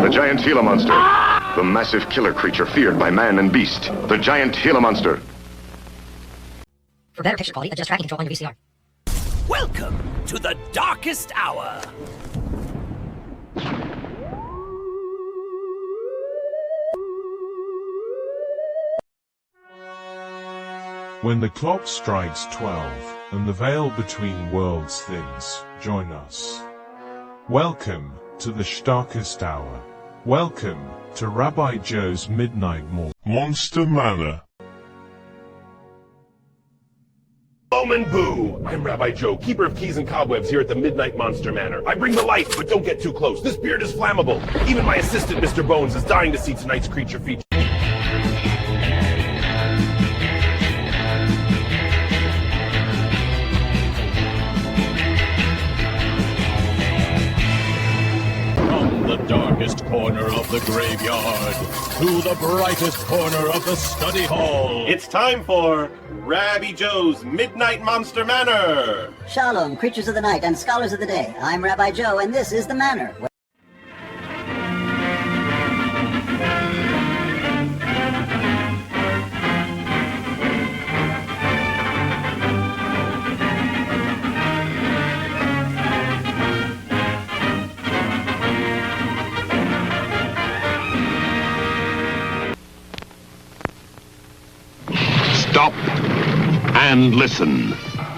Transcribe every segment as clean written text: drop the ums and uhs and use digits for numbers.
The giant Gila monster. The massive killer creature feared by man and beast. The giant Gila monster. For better picture quality, adjust tracking control on your VCR. Welcome to the darkest hour. When the clock strikes 12, and the veil between worlds thins, join us. Welcome to the darkest hour. Welcome to Rabbi Joe's Midnight Monster Manor. Bowman Boo! I'm Rabbi Joe, keeper of keys and cobwebs here at the Midnight Monster Manor. I bring the light, but don't get too close. This beard is flammable. Even my assistant, Mr. Bones, is dying to see tonight's creature feature. The darkest corner of the graveyard to the brightest corner of the study hall. It's time for Rabbi Joe's Midnight Monster Manor. Shalom, creatures of the night and scholars of the day. I'm Rabbi Joe, and this is the Manor. Stop and listen.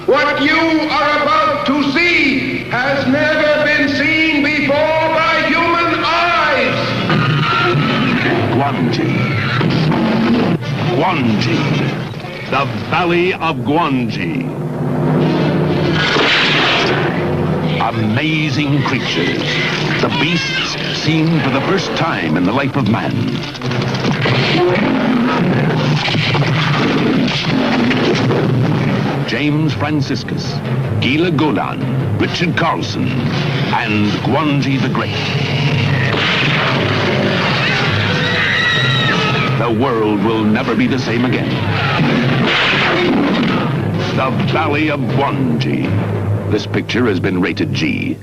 What you are about to see has never been seen before by human eyes. Gwangi. Gwangi. The Valley of Gwangi. Amazing creatures. The beasts seen for the first time in the life of man. James Franciscus, Gila Golan, Richard Carlson, and Gwangi the Great. The world will never be the same again. The Valley of Gwangi. This picture has been rated G.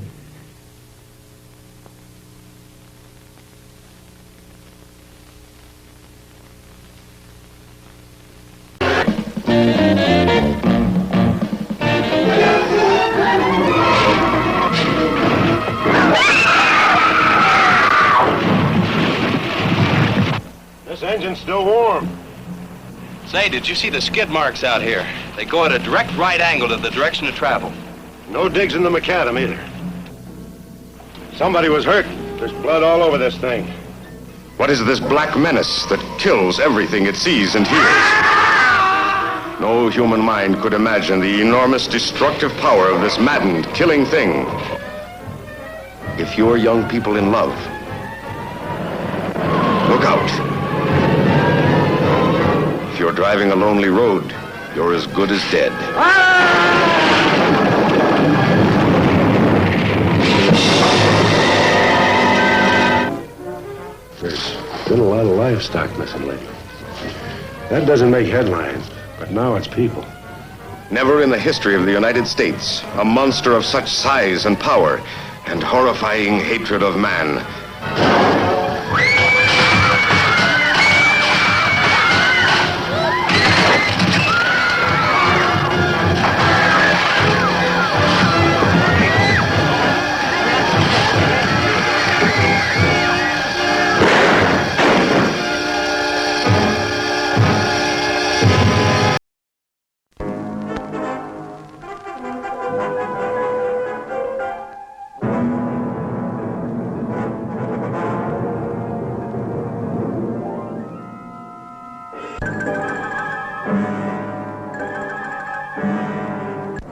This engine's still warm. Say, did you see the skid marks out here? They go at a direct right angle to the direction of travel. No digs in the macadam either. Somebody was hurt. There's blood all over this thing. What is this black menace that kills everything it sees and hears? No human mind could imagine the enormous destructive power of this maddened, killing thing. If you're young people in love, look out. If you're driving a lonely road, you're as good as dead. There's been a lot of livestock missing lately. That doesn't make headlines, but now it's people. Never in the history of the United States, a monster of such size and power and horrifying hatred of man.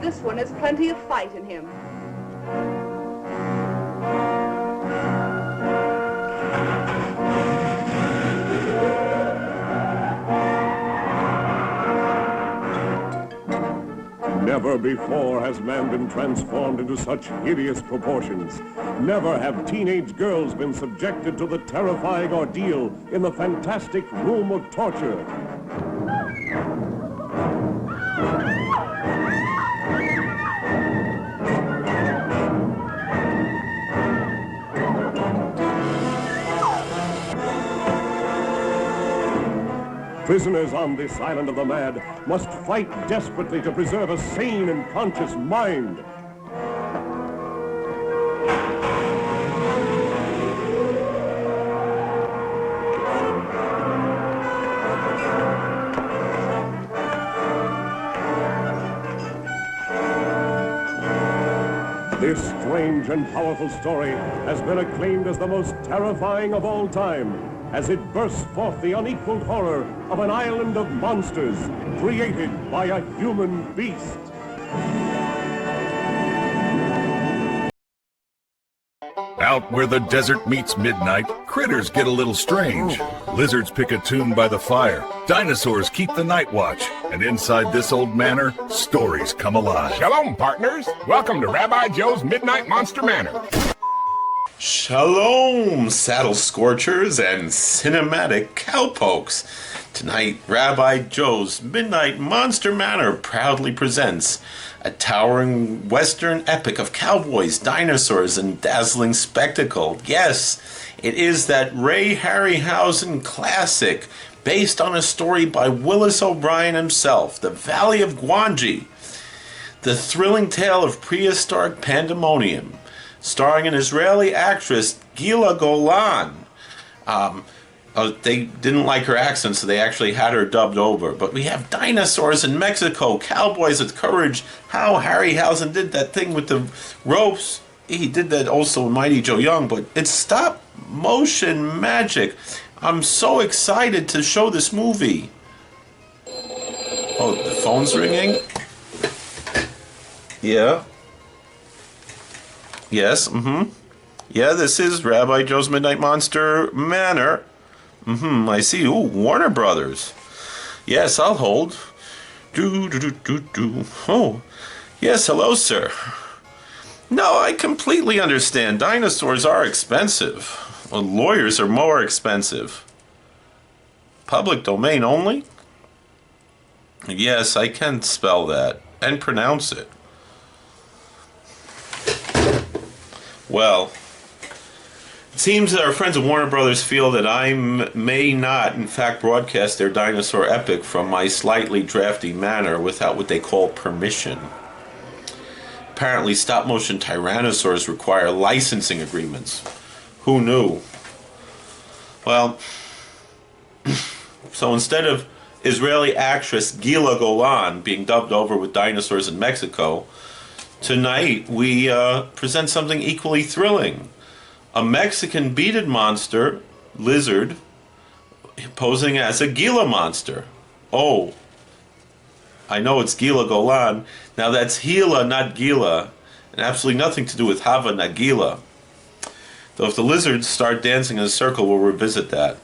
This one has plenty of fight in him. Never before has man been transformed into such hideous proportions. Never have teenage girls been subjected to the terrifying ordeal in the fantastic room of torture. Prisoners on this island of the mad must fight desperately to preserve a sane and conscious mind. This strange and powerful story has been acclaimed as the most terrifying of all time, as it bursts forth the unequaled horror of an island of monsters created by a human beast. Out where the desert meets midnight, critters get a little strange. Lizards pick a tune by the fire. Dinosaurs keep the night watch. And inside this old manor, stories come alive. Shalom, partners. Welcome to Rabbi Joe's Midnight Monster Manor. Shalom, saddle scorchers and cinematic cowpokes. Tonight, Rabbi Joe's Midnight Monster Manor proudly presents a towering western epic of cowboys, dinosaurs, and dazzling spectacle. Yes, it is that Ray Harryhausen classic based on a story by Willis O'Brien himself, The Valley of Gwangi, the thrilling tale of prehistoric pandemonium, starring an Israeli actress, Gila Golan. They didn't like her accent, so they actually had her dubbed over. But we have dinosaurs in Mexico, cowboys with courage. How Harryhausen did that thing with the ropes. He did that also in Mighty Joe Young, but it's stop motion magic. I'm so excited to show this movie. Oh, the phone's ringing? Yeah. Yes, Yeah, this is Rabbi Joe's Midnight Monster Manor. I see. Ooh, Warner Brothers. Yes, I'll hold. Oh, yes, hello, sir. No, I completely understand. Dinosaurs are expensive. Well, lawyers are more expensive. Public domain only? Yes, I can spell that and pronounce it. Well, it seems that our friends at Warner Brothers feel that I may not, in fact, broadcast their dinosaur epic from my slightly drafty manor without what they call permission. Apparently, stop-motion tyrannosaurs require licensing agreements. Who knew? Well, so instead of Israeli actress Gila Golan being dubbed over with dinosaurs in Mexico, tonight we present something equally thrilling. A Mexican bearded monster, lizard, posing as a Gila monster. Oh, I know it's Gila Golan. Now that's Gila, not Gila, and absolutely nothing to do with Hava Nagila. Though if the lizards start dancing in a circle, we'll revisit that.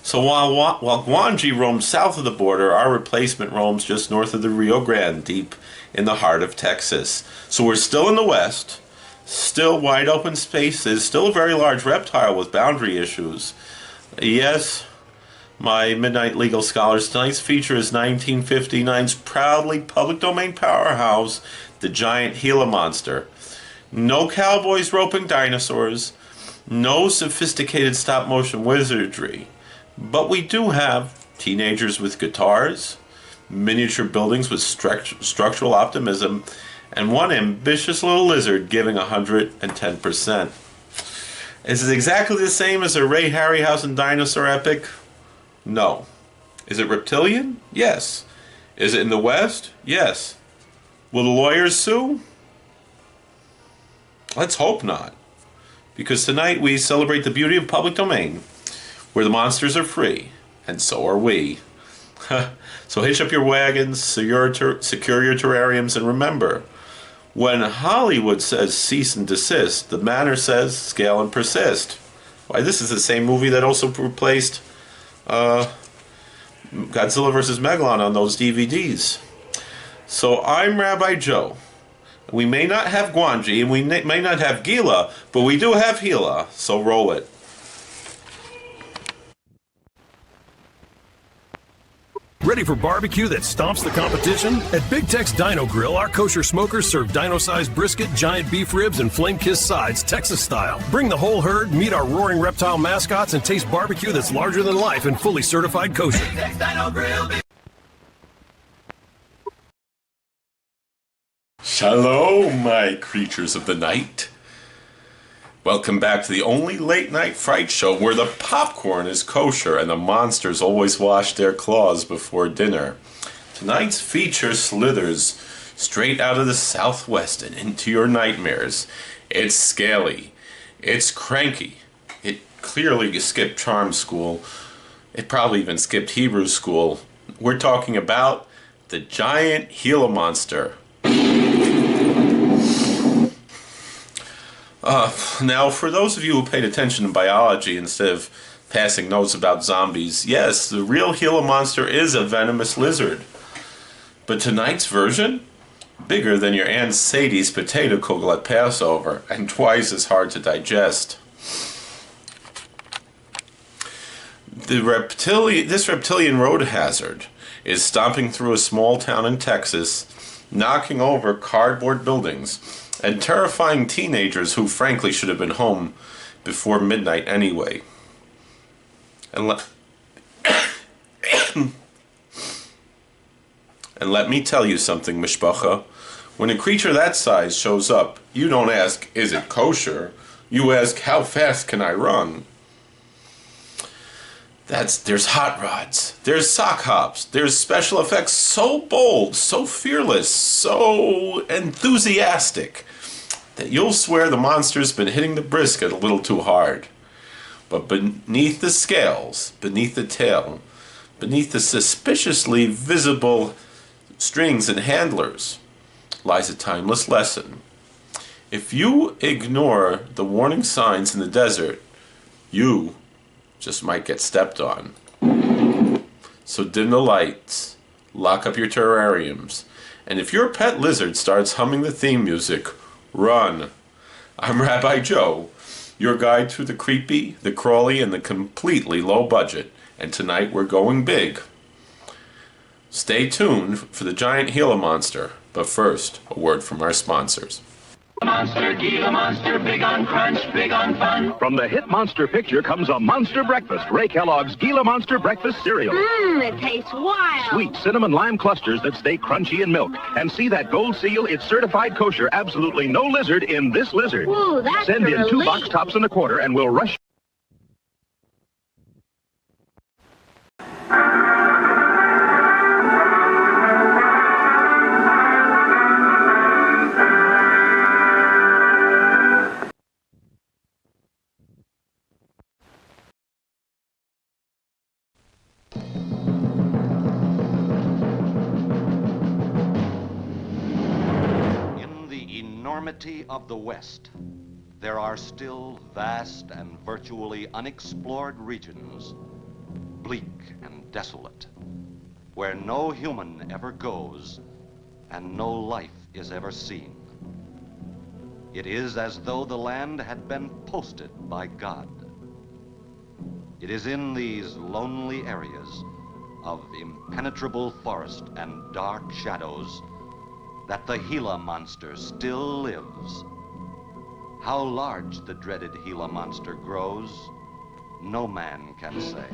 So while Gwangi roams south of the border, our replacement roams just north of the Rio Grande, deep in the heart of Texas. So we're still in the west, still wide open spaces, still a very large reptile with boundary issues. Yes, my Midnight Legal Scholars, tonight's feature is 1959's proudly public domain powerhouse, the giant Gila monster. No cowboys roping dinosaurs, no sophisticated stop-motion wizardry, but we do have teenagers with guitars, miniature buildings with structural optimism, and one ambitious little lizard giving 110%. Is it exactly the same as a Ray Harryhausen dinosaur epic? No. Is it reptilian? Yes. Is it in the West? Yes. Will the lawyers sue? Let's hope not. Because tonight we celebrate the beauty of public domain, where the monsters are free, and so are we. So hitch up your wagons, secure your terrariums, and remember, when Hollywood says cease and desist, the Manor says scale and persist. Why, this is the same movie that also replaced Godzilla vs. Megalon on those DVDs. So I'm Rabbi Joe. We may not have Gwangi, and we may not have Gila, but we do have Gila, so roll it. Ready for barbecue that stomps the competition? At Big Tex Dino Grill, our kosher smokers serve dino-sized brisket, giant beef ribs, and flame-kissed sides, Texas style. Bring the whole herd, meet our roaring reptile mascots, and taste barbecue that's larger than life and fully certified kosher. Big Tex Dino Grill. Shalom, my creatures of the night. Welcome back to the only late-night fright show where the popcorn is kosher and the monsters always wash their claws before dinner. Tonight's feature slithers straight out of the southwest and into your nightmares. It's scaly. It's cranky. It clearly skipped charm school. It probably even skipped Hebrew school. We're talking about the giant Gila monster. Now, for those of you who paid attention to biology instead of passing notes about zombies, yes, the real Gila monster is a venomous lizard. But tonight's version? Bigger than your Aunt Sadie's potato kugel at Passover, and twice as hard to digest. This reptilian road hazard is stomping through a small town in Texas, knocking over cardboard buildings, and terrifying teenagers who frankly should have been home before midnight anyway. And let me tell you something, Mishpacha. When a creature that size shows up, you don't ask, is it kosher? You ask, how fast can I run? There's hot rods, there's sock hops, there's special effects so bold, so fearless, so enthusiastic that you'll swear the monster's been hitting the brisket a little too hard. But beneath the scales, beneath the tail, beneath the suspiciously visible strings and handlers, lies a timeless lesson. If you ignore the warning signs in the desert, you just might get stepped on. So dim the lights, lock up your terrariums, and if your pet lizard starts humming the theme music, run. I'm Rabbi Joe, your guide through the creepy, the crawly, and the completely low budget, and tonight we're going big. Stay tuned for the giant Gila monster, but first, a word from our sponsors. Monster, Gila monster, big on crunch, big on fun. From the hit monster picture comes a monster breakfast. Ray Kellogg's Gila Monster Breakfast Cereal. It tastes wild. Sweet cinnamon lime clusters that stay crunchy in milk. And see that gold seal? It's certified kosher. Absolutely no lizard in this lizard. Ooh, that's Send in 2 relief. box tops and a quarter and we'll rush. Enormity of the West, there are still vast and virtually unexplored regions, bleak and desolate, where no human ever goes and no life is ever seen. It is as though the land had been posted by God. It is in these lonely areas of impenetrable forest and dark shadows that the Gila monster still lives. How large the dreaded Gila monster grows, no man can say.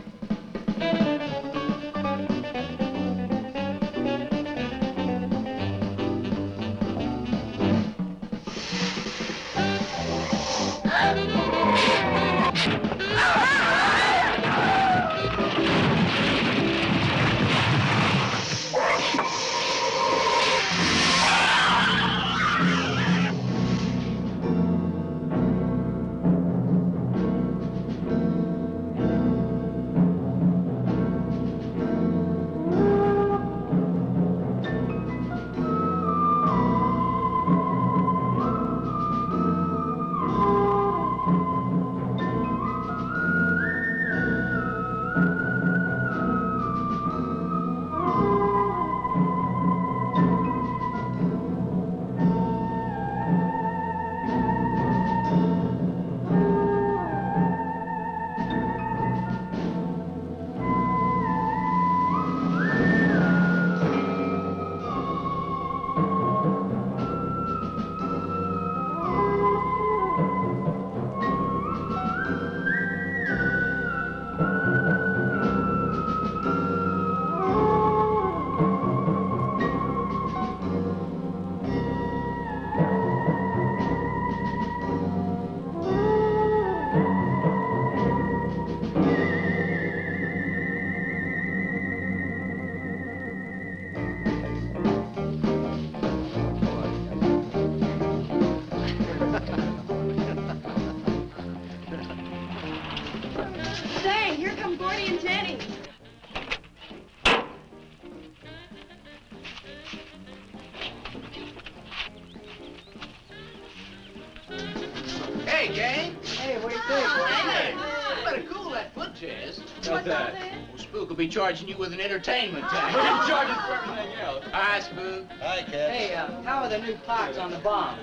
Jenny. Hey, gang. Hey, what do you think? You better cool that foot jazz. What's that? Well, Spook will be charging you with an entertainment tax. We're charging for everything else. Hi, Spook. Hi, Cat. Hey, how are the new parts on the bomb?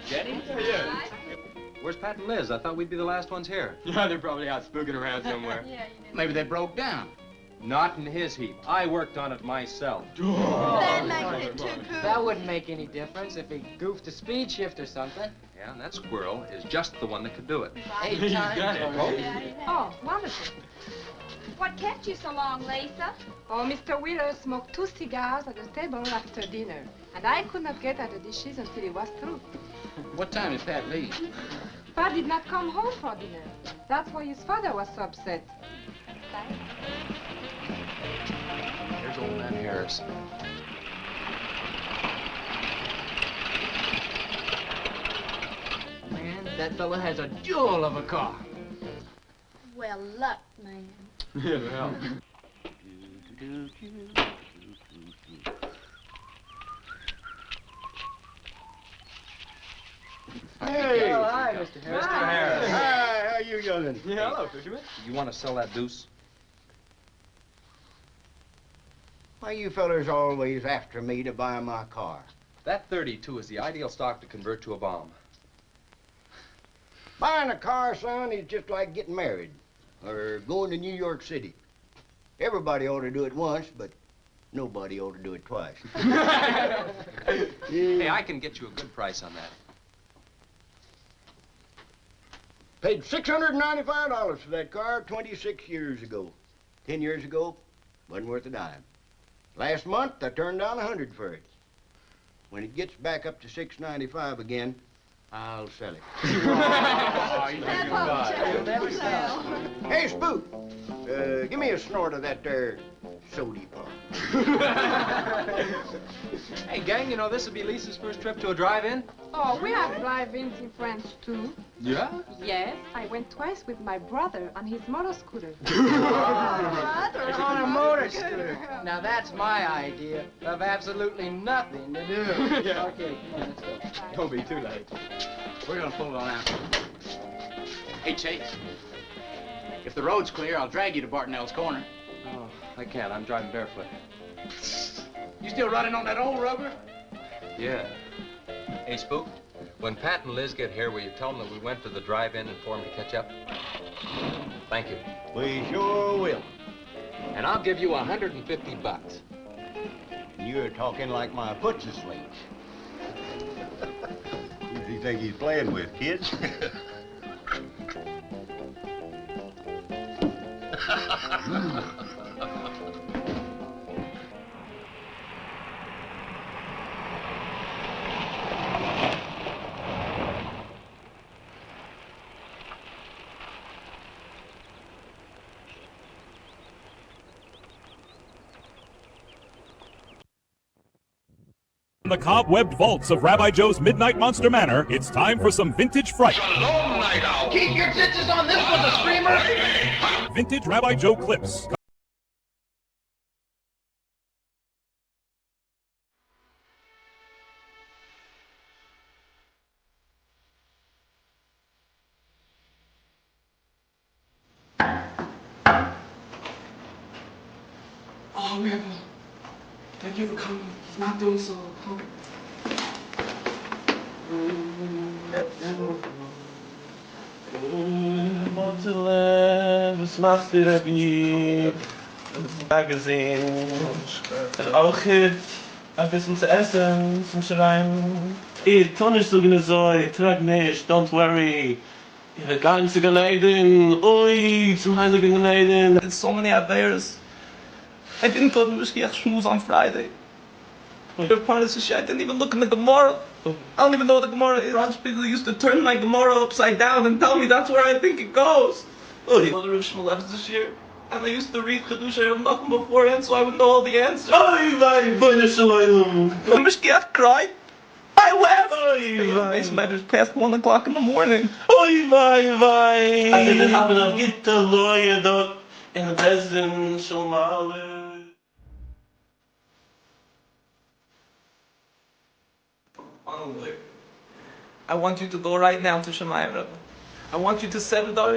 Jenny? Yeah. Where's Pat and Liz? I thought we'd be the last ones here. Yeah, they're probably out spooking around somewhere. Maybe they broke down. Not in his heap. I worked on it myself. That makes it too cool. That wouldn't make any difference if he goofed a speed shift or something. Yeah, and that squirrel is just the one that could do it. He's got it. Oh, wonderful. What kept you so long, Lisa? Oh, Mr. Wheeler smoked 2 cigars at the table after dinner, and I could not get at the dishes until he was through. What time did Pat leave? Pat did not come home for dinner. That's why his father was so upset. Here's old man Harris. Man, that fella has a jewel of a car. Well, luck, man. Yeah, well. Hey! Oh, hi, Mr. Harris. Mr. Harris. Hi, how you youngin'? Yeah, hello, fisherman. You want to sell that deuce? Why you fellers always after me to buy my car? That 32 is the ideal stock to convert to a bomb. Buying a car, son, is just like getting married or going to New York City. Everybody ought to do it once, but nobody ought to do it twice. Hey, I can get you a good price on that. Paid $695 for that car 26 years ago. 10 years ago, wasn't worth a dime. Last month, I turned down $100 for it. When it gets back up to $695 again, I'll sell it. You'll never sell. Hey, Spook, give me a snort of that there sody pop. Hey, gang, you know this will be Lisa's first trip to a drive-in? Oh, we have drive-ins in France, too. Yeah? Yes, I went twice with my brother on his motor scooter. On a motor scooter. Now that's my idea of absolutely nothing to do. Yeah. Okay, come on, let's go. Don't be too late. We're gonna pull it on out. Hey, Chase. If the road's clear, I'll drag you to Bartonell's corner. Oh, I can't. I'm driving barefoot. You still running on that old rubber? Yeah. Hey, Spook, when Pat and Liz get here, will you tell them that we went to the drive-in and for them to catch up? Thank you. We sure will. And I'll give you $150. You're talking like my foot's asleep. Who do you think he's playing with, kids? In the cobwebbed vaults of Rabbi Joe's Midnight Monster Manor, it's time for some vintage fright. Shalom, Night Owl. Keep your tits on this one, the screamer! Vintage Rabbi Joe clips. Oh, Rebbe, thank you for coming. It's not doing so. Want to live, es macht dir Rebbe, Magazine, und auch ein bisschen zu essen, zum Schreiben. Ich tu nicht so genau so, ich trag nicht, don't worry. Ihre ganze Geleiden, oi, zum heiligen Geleiden. There's so many out there. I didn't thought we was here schmooze on Friday. The part of the shit, I didn't even look in the Gemara. I don't even know what the Gemara is. Ron Spiegel used to turn my Gemara upside down and tell me that's where I think it goes. Oh, you know the Rav Shmulev's this year? And I used to read Chedushay of Nachum beforehand so I would know all the answers. Oh, my When Mishkiach cried, I laughed. Oh, base matters past 1 o'clock in the morning. Oh, my. I didn't have enough get the lawyer though in the Bezdin Shalmale. I want you to go right now to Shemayim Rebbe. I want you to set it up.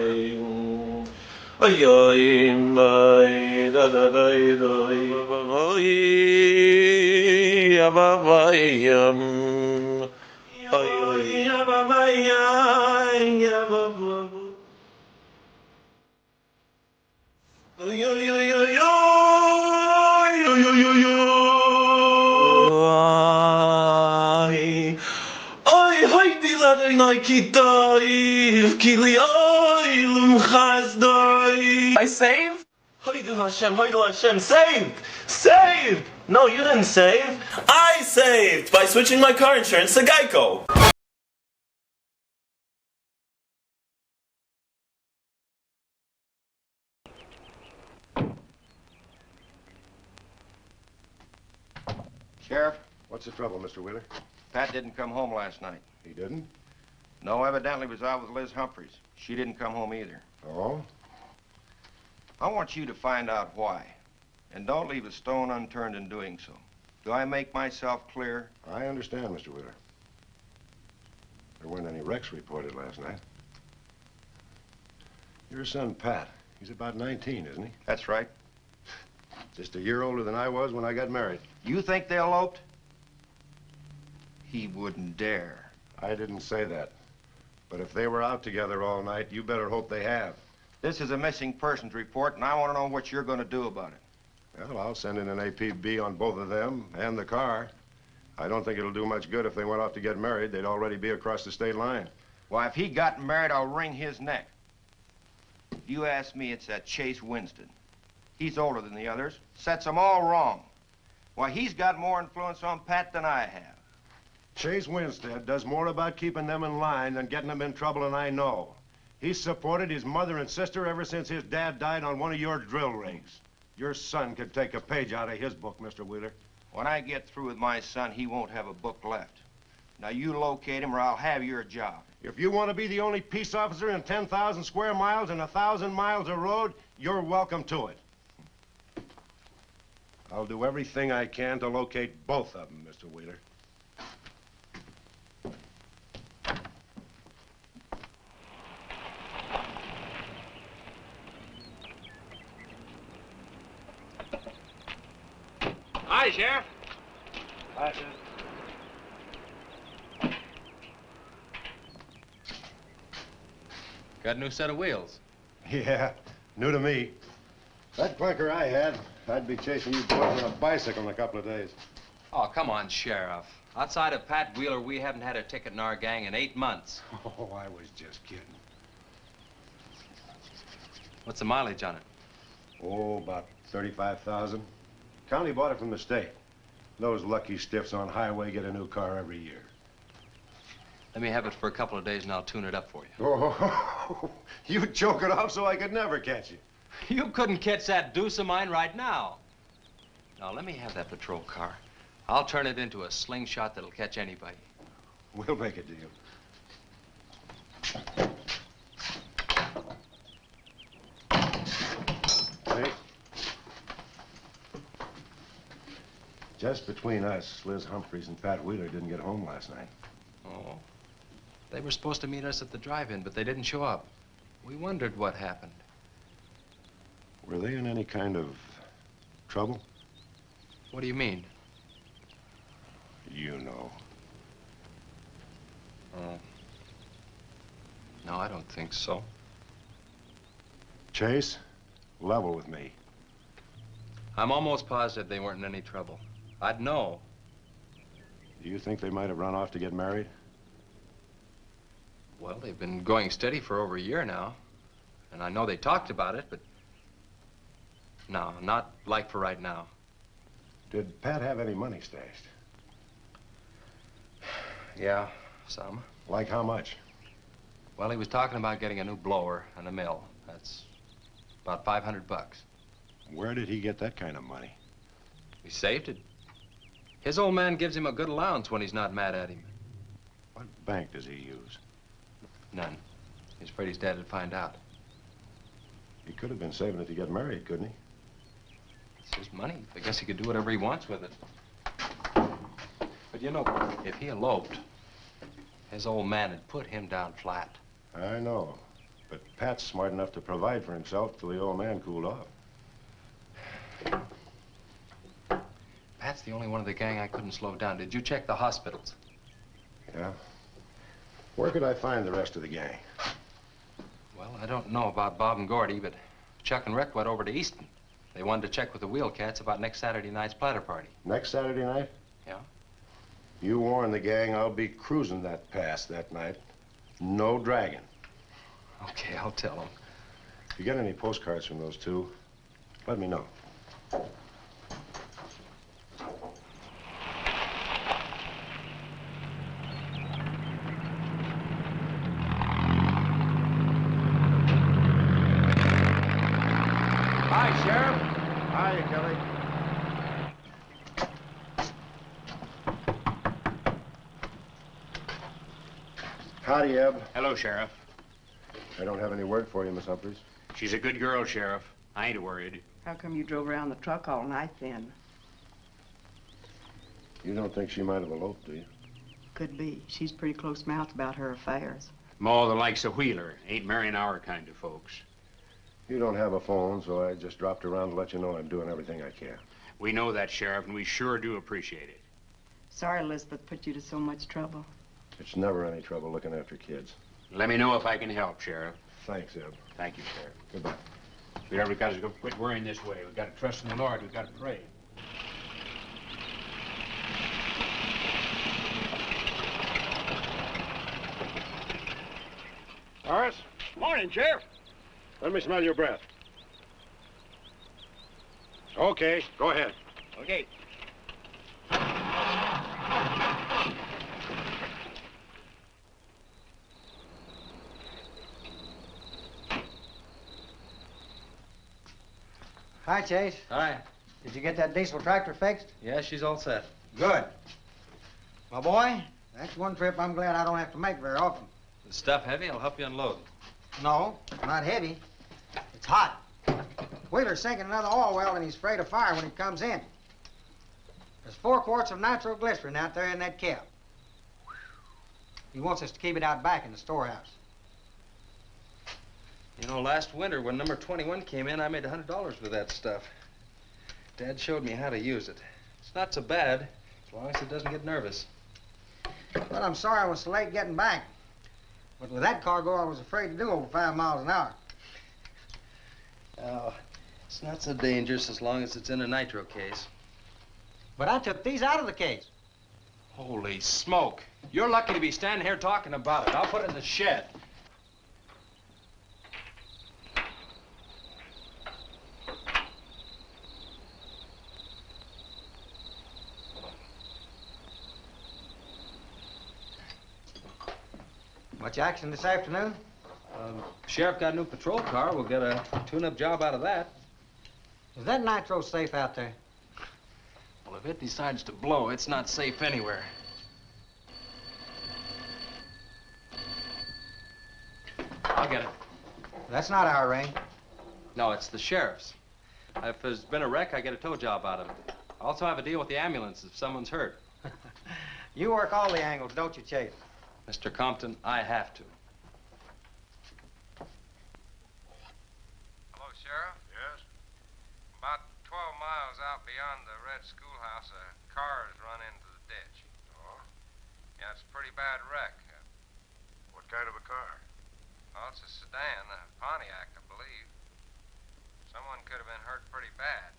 I saved? Hoidel Hashem, saved! Saved! No, you didn't save. I saved by switching my car insurance to Geico. Sheriff? What's the trouble, Mr. Wheeler? Pat didn't come home last night. He didn't? No, evidently was out with Liz Humphreys. She didn't come home either. Oh? I want you to find out why. And don't leave a stone unturned in doing so. Do I make myself clear? I understand, Mr. Wheeler. There weren't any wrecks reported last night. Your son, Pat, he's about 19, isn't he? That's right. Just a year older than I was when I got married. You think they eloped? He wouldn't dare. I didn't say that. But if they were out together all night, you better hope they have. This is a missing persons report, and I want to know what you're going to do about it. Well, I'll send in an APB on both of them and the car. I don't think it'll do much good if they went off to get married. They'd already be across the state line. Well, if he got married, I'll wring his neck. If you ask me, it's that Chase Winston. He's older than the others, sets them all wrong. Why, he's got more influence on Pat than I have. Chase Winstead does more about keeping them in line than getting them in trouble, and I know. He's supported his mother and sister ever since his dad died on one of your drill rigs. Your son could take a page out of his book, Mr. Wheeler. When I get through with my son, he won't have a book left. Now, you locate him or I'll have your job. If you want to be the only peace officer in 10,000 square miles and 1,000 miles of road, you're welcome to it. I'll do everything I can to locate both of them, Mr. Wheeler. Hi, Sheriff. Hi, Sheriff. Got a new set of wheels. Yeah, new to me. That clunker I had, I'd be chasing you boys on a bicycle in a couple of days. Oh, come on, Sheriff. Outside of Pat Wheeler, we haven't had a ticket in our gang in 8 months. Oh, I was just kidding. What's the mileage on it? Oh, about 35,000. County bought it from the state. Those lucky stiffs on highway get a new car every year. Let me have it for a couple of days and I'll tune it up for you. Oh, you choke it off so I could never catch you. You couldn't catch that deuce of mine right now. Now, let me have that patrol car. I'll turn it into a slingshot that'll catch anybody. We'll make a deal. Hey. Just between us, Liz Humphreys and Pat Wheeler didn't get home last night. Oh. They were supposed to meet us at the drive-in, but they didn't show up. We wondered what happened. Were they in any kind of trouble? What do you mean? You know. Oh. No, I don't think so. Chase, level with me. I'm almost positive they weren't in any trouble. I'd know. Do you think they might have run off to get married? Well, they've been going steady for over a year now. And I know they talked about it, but... No, not like for right now. Did Pat have any money stashed? Yeah, some. Like how much? Well, he was talking about getting a new blower and a mill. That's about $500. Where did he get that kind of money? He saved it. His old man gives him a good allowance when he's not mad at him. What bank does he use? None. He's afraid his dad would find out. He could have been saving it to get married, couldn't he? It's his money. I guess he could do whatever he wants with it. But you know, if he eloped, his old man had put him down flat. I know. But Pat's smart enough to provide for himself till the old man cooled off. Pat's the only one of the gang I couldn't slow down. Did you check the hospitals? Yeah. Where could I find the rest of the gang? Well, I don't know about Bob and Gordy, but Chuck and Rick went over to Easton. They wanted to check with the Wheel Cats about next Saturday night's platter party. Next Saturday night? Yeah. You warn the gang I'll be cruising that pass that night. No dragging. Okay, I'll tell them. If you get any postcards from those two, let me know. Hi, Sheriff. Hi, Kelly. Howdy, Eb. Hello, Sheriff. I don't have any word for you, Miss Humphreys. She's a good girl, Sheriff. I ain't worried. How come you drove around the truck all night then? You don't think she might have eloped, do you? Could be. She's pretty close-mouthed about her affairs. Ma, the likes of Wheeler, ain't marrying our kind of folks. You don't have a phone, so I just dropped around to let you know I'm doing everything I can. We know that, Sheriff, and we sure do appreciate it. Sorry Elizabeth put you to so much trouble. It's never any trouble looking after kids. Let me know if I can help, Sheriff. Thanks, Eb. Thank you, Sheriff. Goodbye. We never got to go quit worrying this way. We've got to trust in the Lord. We've got to pray. Horace? Morning, Sheriff. Let me smell your breath. Okay, go ahead. Okay. Hi, Chase. Hi. Did you get that diesel tractor fixed? Yeah, she's all set. Good. My boy, that's one trip I'm glad I don't have to make very often. The stuff heavy? I'll help you unload. No, not heavy. It's hot. Wheeler's sinking another oil well and he's afraid of fire when he comes in. There's 4 quarts of nitroglycerin out there in that cap. He wants us to keep it out back in the storehouse. You know, last winter when number 21 came in, I made $100 with that stuff. Dad showed me how to use it. It's not so bad, as long as it doesn't get nervous. Well, I'm sorry I was so late getting back. But with that cargo, I was afraid to do over 5 miles an hour. Oh, it's not so dangerous as long as it's in a nitro case. But I took these out of the case. Holy smoke. You're lucky to be standing here talking about it. I'll put it in the shed. Much action this afternoon? Sheriff got a new patrol car. We'll get a tune-up job out of that. Is that nitro safe out there? Well, if it decides to blow, it's not safe anywhere. I'll get it. That's not our range. No, it's the sheriff's. If there's been a wreck, I get a tow job out of it. I also have a deal with the ambulance if someone's hurt. You work all the angles, don't you, Chase? Mr. Compton, I have to. Hello, Sheriff? Yes? About 12 miles out beyond the red schoolhouse, a car has run into the ditch. Oh? Yeah, it's a pretty bad wreck. What kind of a car? Well, it's a sedan, a Pontiac, I believe. Someone could have been hurt pretty bad.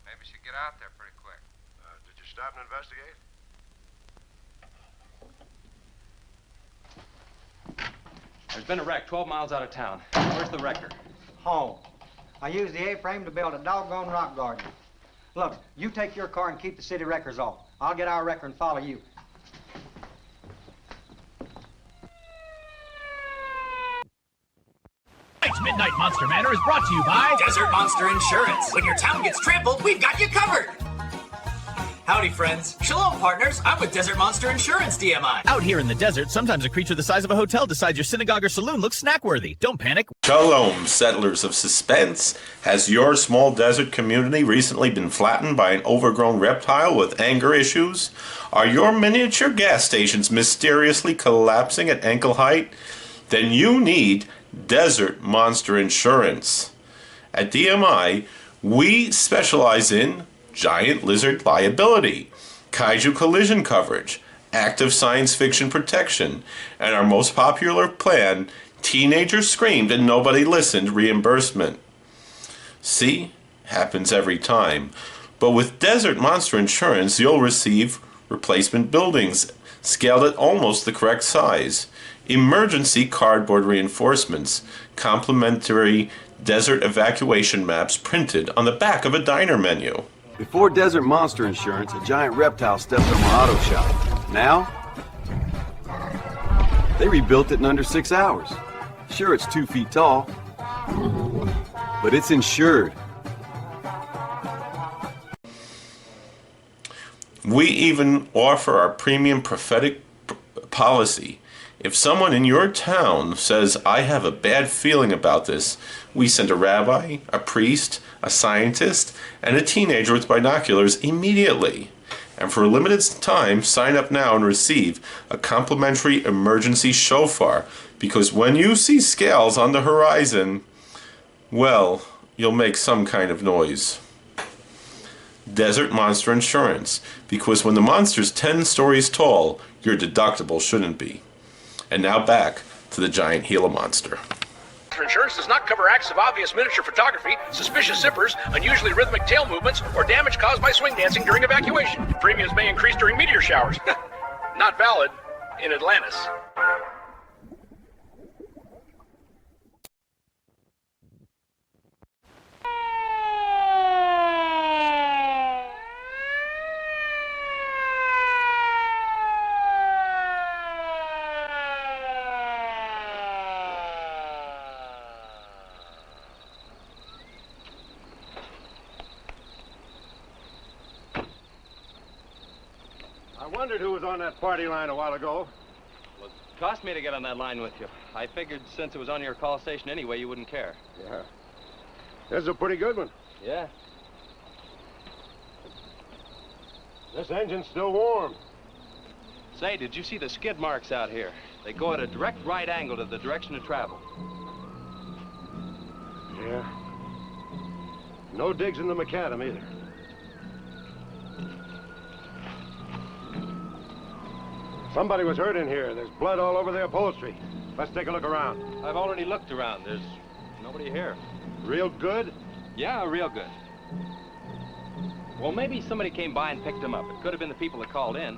Maybe you should get out there pretty quick. Did you stop and investigate? There's been a wreck 12 miles out of town. Where's the wrecker? Home. I used the A-frame to build a doggone rock garden. Look, you take your car and keep the city wreckers off. I'll get our wrecker and follow you. Tonight's Midnight Monster Manor is brought to you by Desert Monster Insurance. When your town gets trampled, we've got you covered. Howdy, friends. Shalom, partners. I'm with Desert Monster Insurance, DMI. Out here in the desert, sometimes a creature the size of a hotel decides your synagogue or saloon looks snack-worthy. Don't panic. Shalom, settlers of suspense. Has your small desert community recently been flattened by an overgrown reptile with anger issues? Are your miniature gas stations mysteriously collapsing at ankle height? Then you need Desert Monster Insurance. At DMI, we specialize in giant lizard liability, kaiju collision coverage, active science fiction protection, and our most popular plan, teenagers screamed and nobody listened reimbursement. See? Happens every time. But with Desert Monster Insurance, you'll receive replacement buildings scaled at almost the correct size, emergency cardboard reinforcements, complimentary desert evacuation maps printed on the back of a diner menu. Before Desert Monster Insurance, a giant reptile stepped on my auto shop. Now, they rebuilt it in under 6 hours. Sure, it's 2 feet tall, but it's insured. We even offer our premium prophetic policy. If someone in your town says, I have a bad feeling about this, we send a rabbi, a priest, a scientist, and a teenager with binoculars immediately. And for a limited time, sign up now and receive a complimentary emergency shofar, because when you see scales on the horizon, well, you'll make some kind of noise. Desert Monster Insurance, because when the monster's 10 stories tall, your deductible shouldn't be. And now back to the giant Gila monster. Insurance does not cover acts of obvious miniature photography, suspicious zippers, unusually rhythmic tail movements, or damage caused by swing dancing during evacuation. Premiums may increase during meteor showers. Not valid in Atlantis. I wondered who was on that party line a while ago. Well, it cost me to get on that line with you. I figured since it was on your call station anyway, you wouldn't care. Yeah. This is a pretty good one. Yeah. This engine's still warm. Say, did you see the skid marks out here? They go at a direct right angle to the direction of travel. Yeah. No digs in the macadam either. Somebody was hurt in here. There's blood all over the upholstery. Let's take a look around. I've already looked around. There's nobody here. Real good? Yeah, real good. Well, maybe somebody came by and picked him up. It could have been the people that called in.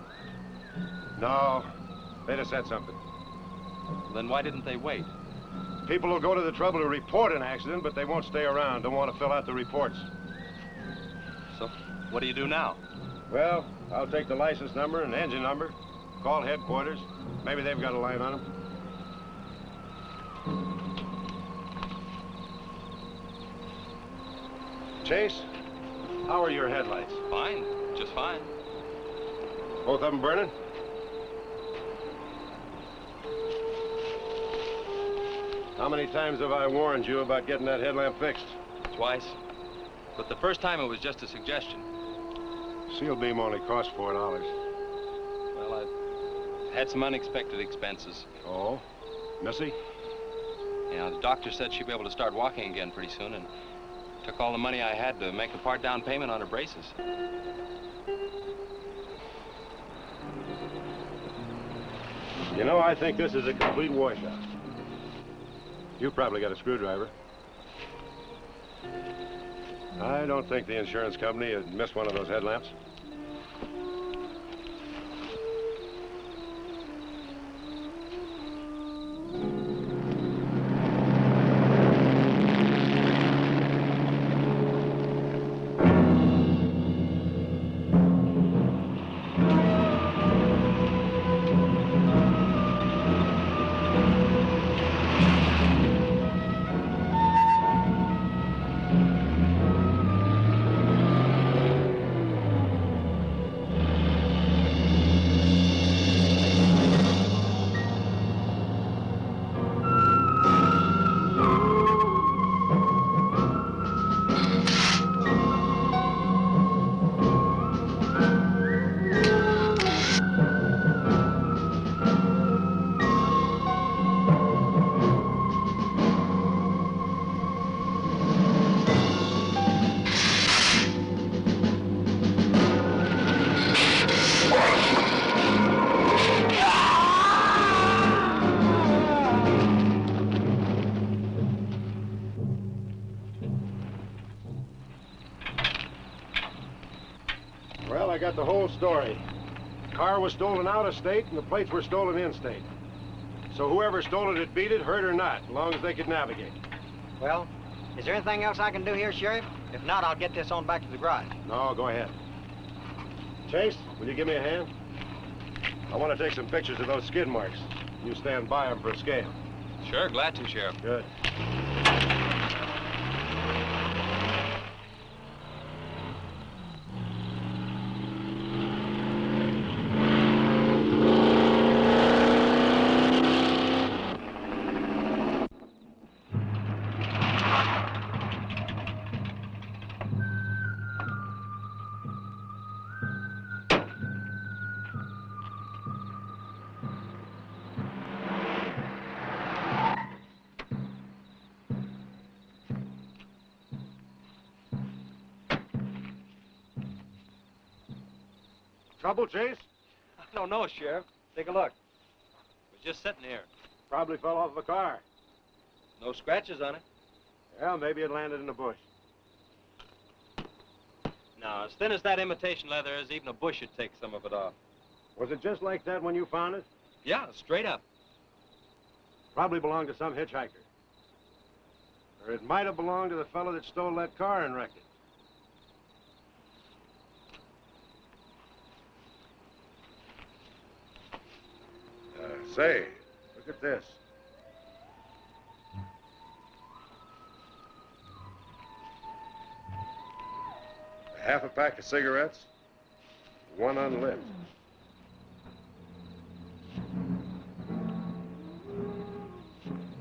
No, they'd have said something. Then why didn't they wait? People will go to the trouble to report an accident, but they won't stay around. Don't want to fill out the reports. So, what do you do now? Well, I'll take the license number and engine number. Call headquarters. Maybe they've got a line on them. Chase, how are your headlights? Fine, just fine. Both of them burning? How many times have I warned you about getting that headlamp fixed? Twice. But the first time it was just a suggestion. Seal beam only cost $4. Well, I had some unexpected expenses. Oh? Missy? Yeah, the doctor said she'd be able to start walking again pretty soon, and took all the money I had to make a part down payment on her braces. You know, I think this is a complete washout. You've probably got a screwdriver. I don't think the insurance company had missed one of those headlamps. Well, I got the whole story. The car was stolen out of state, and the plates were stolen in state. So whoever stole it beat it, hurt or not, as long as they could navigate. Well, is there anything else I can do here, Sheriff? If not, I'll get this on back to the garage. No, go ahead. Chase, will you give me a hand? I want to take some pictures of those skid marks. You stand by them for a scale. Sure, glad to, Sheriff. Good. Trouble, Chase? I don't know, Sheriff. Take a look. It was just sitting here. Probably fell off of a car. No scratches on it. Well, maybe it landed in a bush. Now, as thin as that imitation leather is, even a bush should take some of it off. Was it just like that when you found it? Yeah, straight up. Probably belonged to some hitchhiker. Or it might have belonged to the fellow that stole that car and wrecked it. Say, look at this. Half a pack of cigarettes, one unlit.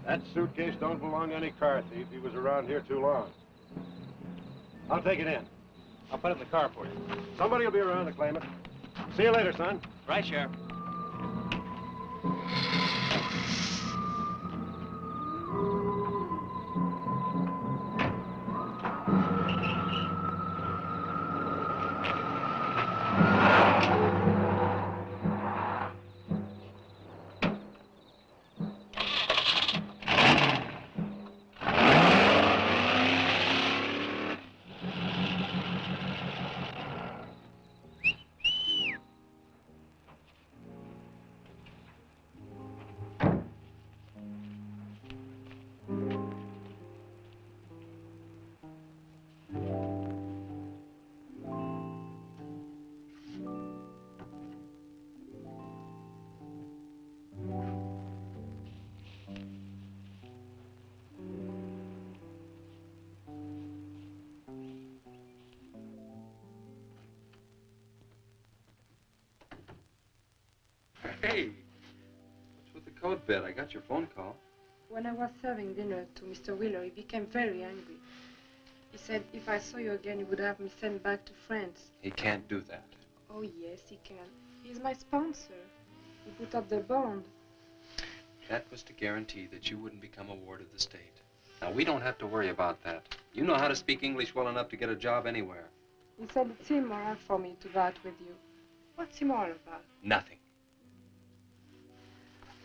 That suitcase don't belong to any car thief. He was around here too long. I'll take it in. I'll put it in the car for you. Somebody will be around to claim it. See you later, son. Right, Sheriff. Hey, what's with the coat bed? I got your phone call. When I was serving dinner to Mr. Wheeler, he became very angry. He said if I saw you again, he would have me sent back to France. He can't do that. Oh, yes, he can. He's my sponsor. He put up the bond. That was to guarantee that you wouldn't become a ward of the state. Now, we don't have to worry about that. You know how to speak English well enough to get a job anywhere. He said it's immoral for me to go out with you. What's immoral about? Nothing.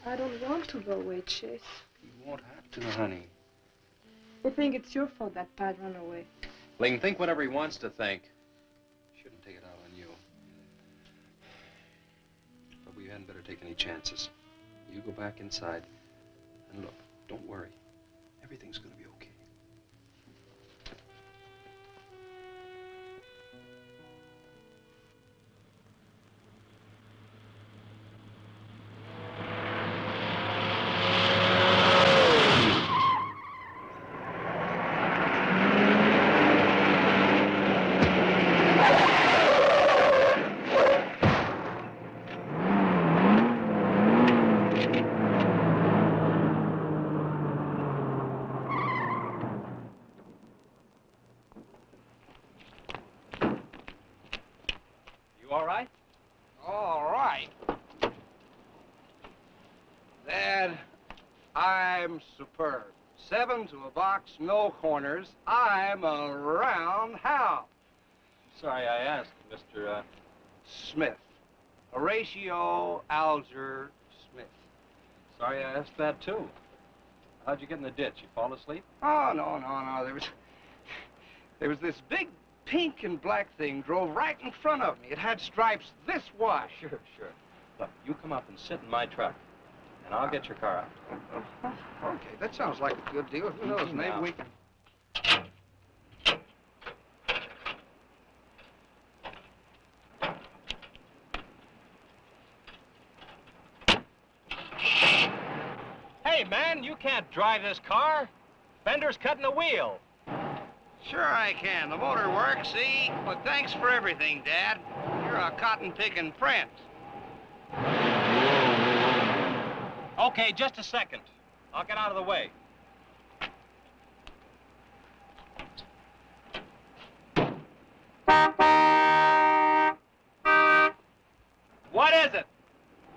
I don't want to go away, Chase. You won't have to, honey. I think it's your fault that Pat ran away. He can think whatever he wants to think. Shouldn't take it out on you. But we hadn't better take any chances. You go back inside, and look, don't worry. Everything's gonna be okay. You all right? All right. Dad, I'm superb. 7 to a box, no corners. I'm a roundhouse. Sorry I asked, Mr. Smith. Horatio Alger Smith. Sorry I asked that, too. How'd you get in the ditch? You fall asleep? Oh, no. There was this big pink and black thing drove right in front of me. It had stripes this wide. Sure. Look, you come up and sit in my truck, and I'll get your car out. Okay, that sounds like a good deal. Who knows, maybe we can... Hey, man, you can't drive this car. Fender's cutting the wheel. Sure I can. The motor works, see? But thanks for everything, Dad. You're a cotton-picking friend. Okay, just a second. I'll get out of the way. What is it?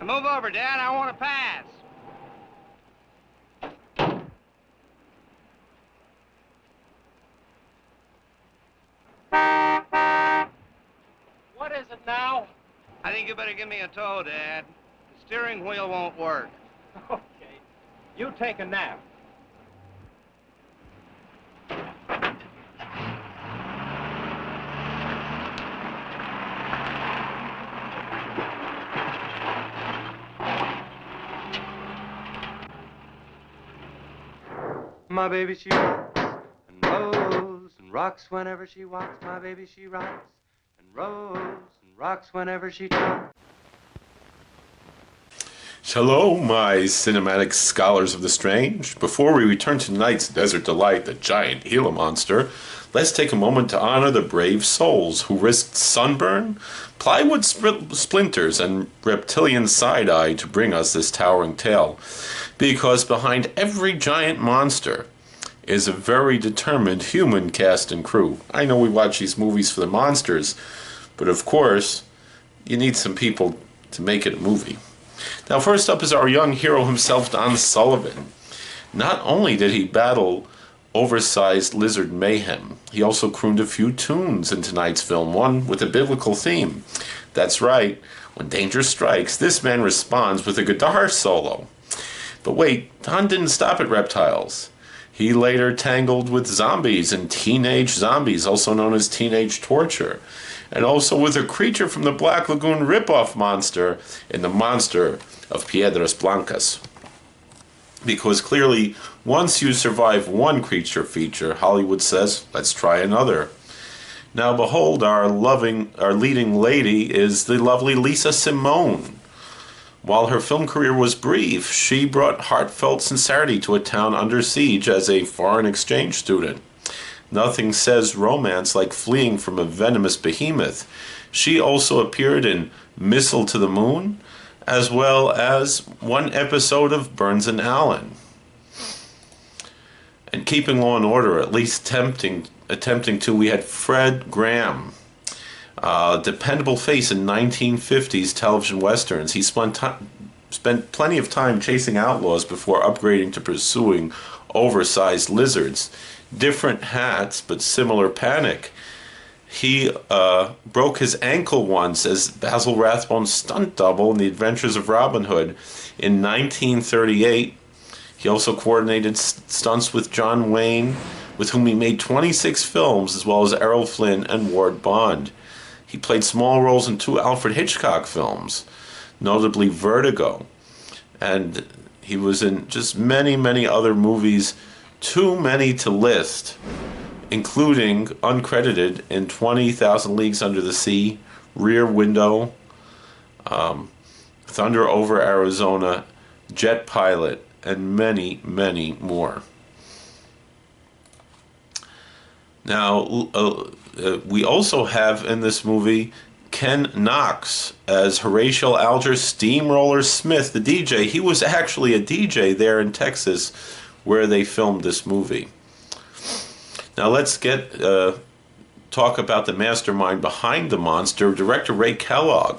Move over, Dad. I want to pass. What is it now? I think you better give me a tow, Dad. The steering wheel won't work. Okay. You take a nap. My baby, she rocks and rolls and rocks whenever she walks. My baby, she rocks and rolls and rocks whenever she talks. Hello, my cinematic scholars of the strange. Before we return to tonight's Desert Delight, the giant Gila monster, let's take a moment to honor the brave souls who risked sunburn, plywood splinters, and reptilian side-eye to bring us this towering tale. Because behind every giant monster is a very determined human cast and crew. I know we watch these movies for the monsters, but of course, you need some people to make it a movie. Now, first up is our young hero himself, Don Sullivan. Not only did he battle oversized lizard mayhem, he also crooned a few tunes in tonight's film, one with a biblical theme. That's right, when danger strikes, this man responds with a guitar solo. But wait, Don didn't stop at reptiles. He later tangled with zombies and teenage zombies, also known as teenage torture, and also with a creature from the Black Lagoon ripoff monster in The Monster of Piedras Blancas. Because clearly, once you survive one creature feature, Hollywood says, let's try another. Now behold, our leading lady is the lovely Lisa Simone. While her film career was brief, she brought heartfelt sincerity to a town under siege as a foreign exchange student. Nothing says romance like fleeing from a venomous behemoth. She also appeared in Missile to the Moon, as well as one episode of Burns and Allen. And keeping law and order, at least attempting to, we had Fred Graham. Dependable face in 1950s television westerns. He spent plenty of time chasing outlaws before upgrading to pursuing oversized lizards. Different hats, but similar panic. He broke his ankle once as Basil Rathbone's stunt double in The Adventures of Robin Hood. In 1938, he also coordinated stunts with John Wayne, with whom he made 26 films, as well as Errol Flynn and Ward Bond. He played small roles in 2 Alfred Hitchcock films, notably Vertigo. And he was in just many, many other movies, too many to list, including uncredited in 20,000 Leagues Under the Sea, Rear Window, Thunder Over Arizona, Jet Pilot, and many, many more. Now, we also have in this movie Ken Knox as Horatio Alger Steamroller Smith, the DJ. He was actually a DJ there in Texas where they filmed this movie. Now let's talk about the mastermind behind the monster, director Ray Kellogg.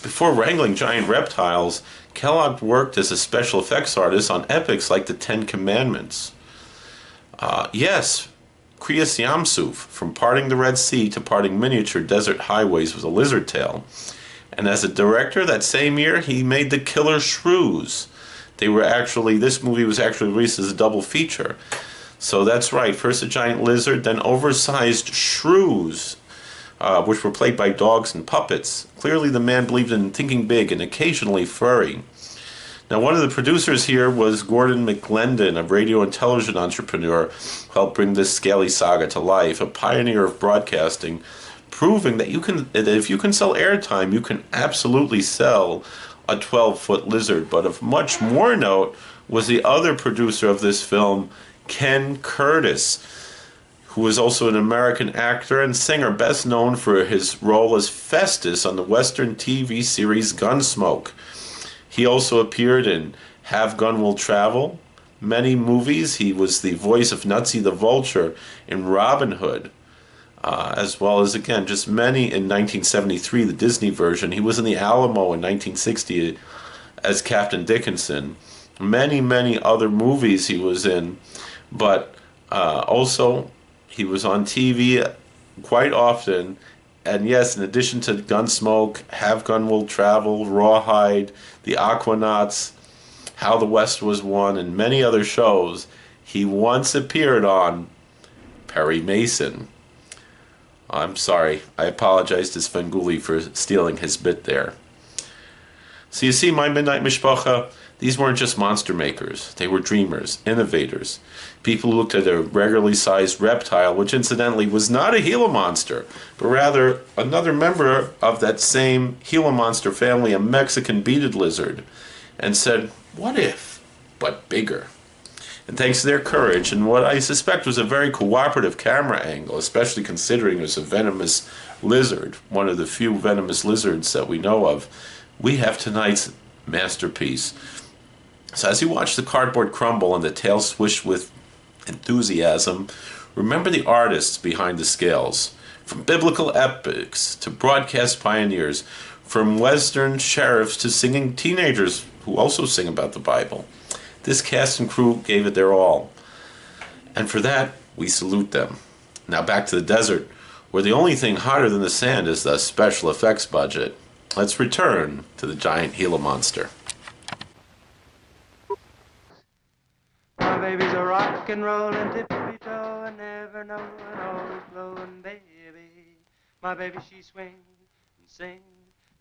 Before wrangling giant reptiles, Kellogg worked as a special effects artist on epics like the Ten Commandments. Yes, Kriyas Yamsuf, from parting the Red Sea to parting miniature desert highways with a lizard tail. And as a director, that same year, he made The Killer Shrews. This movie was actually released as a double feature. So that's right, first a giant lizard, then oversized shrews which were played by dogs and puppets. Clearly the man believed in thinking big and occasionally furry. Now, one of the producers here was Gordon McGlendon, a radio and television entrepreneur who helped bring this scaly saga to life, a pioneer of broadcasting, proving that if you can sell airtime, you can absolutely sell a 12-foot lizard. But of much more note was the other producer of this film, Ken Curtis, who was also an American actor and singer, best known for his role as Festus on the Western TV series Gunsmoke. He also appeared in Have Gun Will Travel, many movies. He was the voice of Nutsy the Vulture in Robin Hood, as well as, again, just many in 1973, the Disney version. He was in The Alamo in 1960 as Captain Dickinson. Many, many other movies he was in, but also he was on TV quite often. And yes, in addition to Gunsmoke, Have Gun Will Travel, Rawhide, The Aquanauts, How the West Was Won, and many other shows, he once appeared on Perry Mason. I'm sorry, I apologize to Svengoolie for stealing his bit there. So you see, my Midnight Mishpacha, these weren't just monster makers. They were dreamers, innovators. People who looked at a regularly sized reptile, which incidentally was not a Gila monster, but rather another member of that same Gila monster family, a Mexican beaded lizard, and said, what if, but bigger? And thanks to their courage and what I suspect was a very cooperative camera angle, especially considering it was a venomous lizard, one of the few venomous lizards that we know of, we have tonight's masterpiece. So as you watch the cardboard crumble and the tail swish with enthusiasm, remember the artists behind the scales. From biblical epics to broadcast pioneers, from Western sheriffs to singing teenagers who also sing about the Bible. This cast and crew gave it their all. And for that, we salute them. Now back to the desert, where the only thing hotter than the sand is the special effects budget. Let's return to the giant Gila monster. My baby's a rock and rollin', tippy-toe, and never know and always blowin' baby. My baby, she swings and sings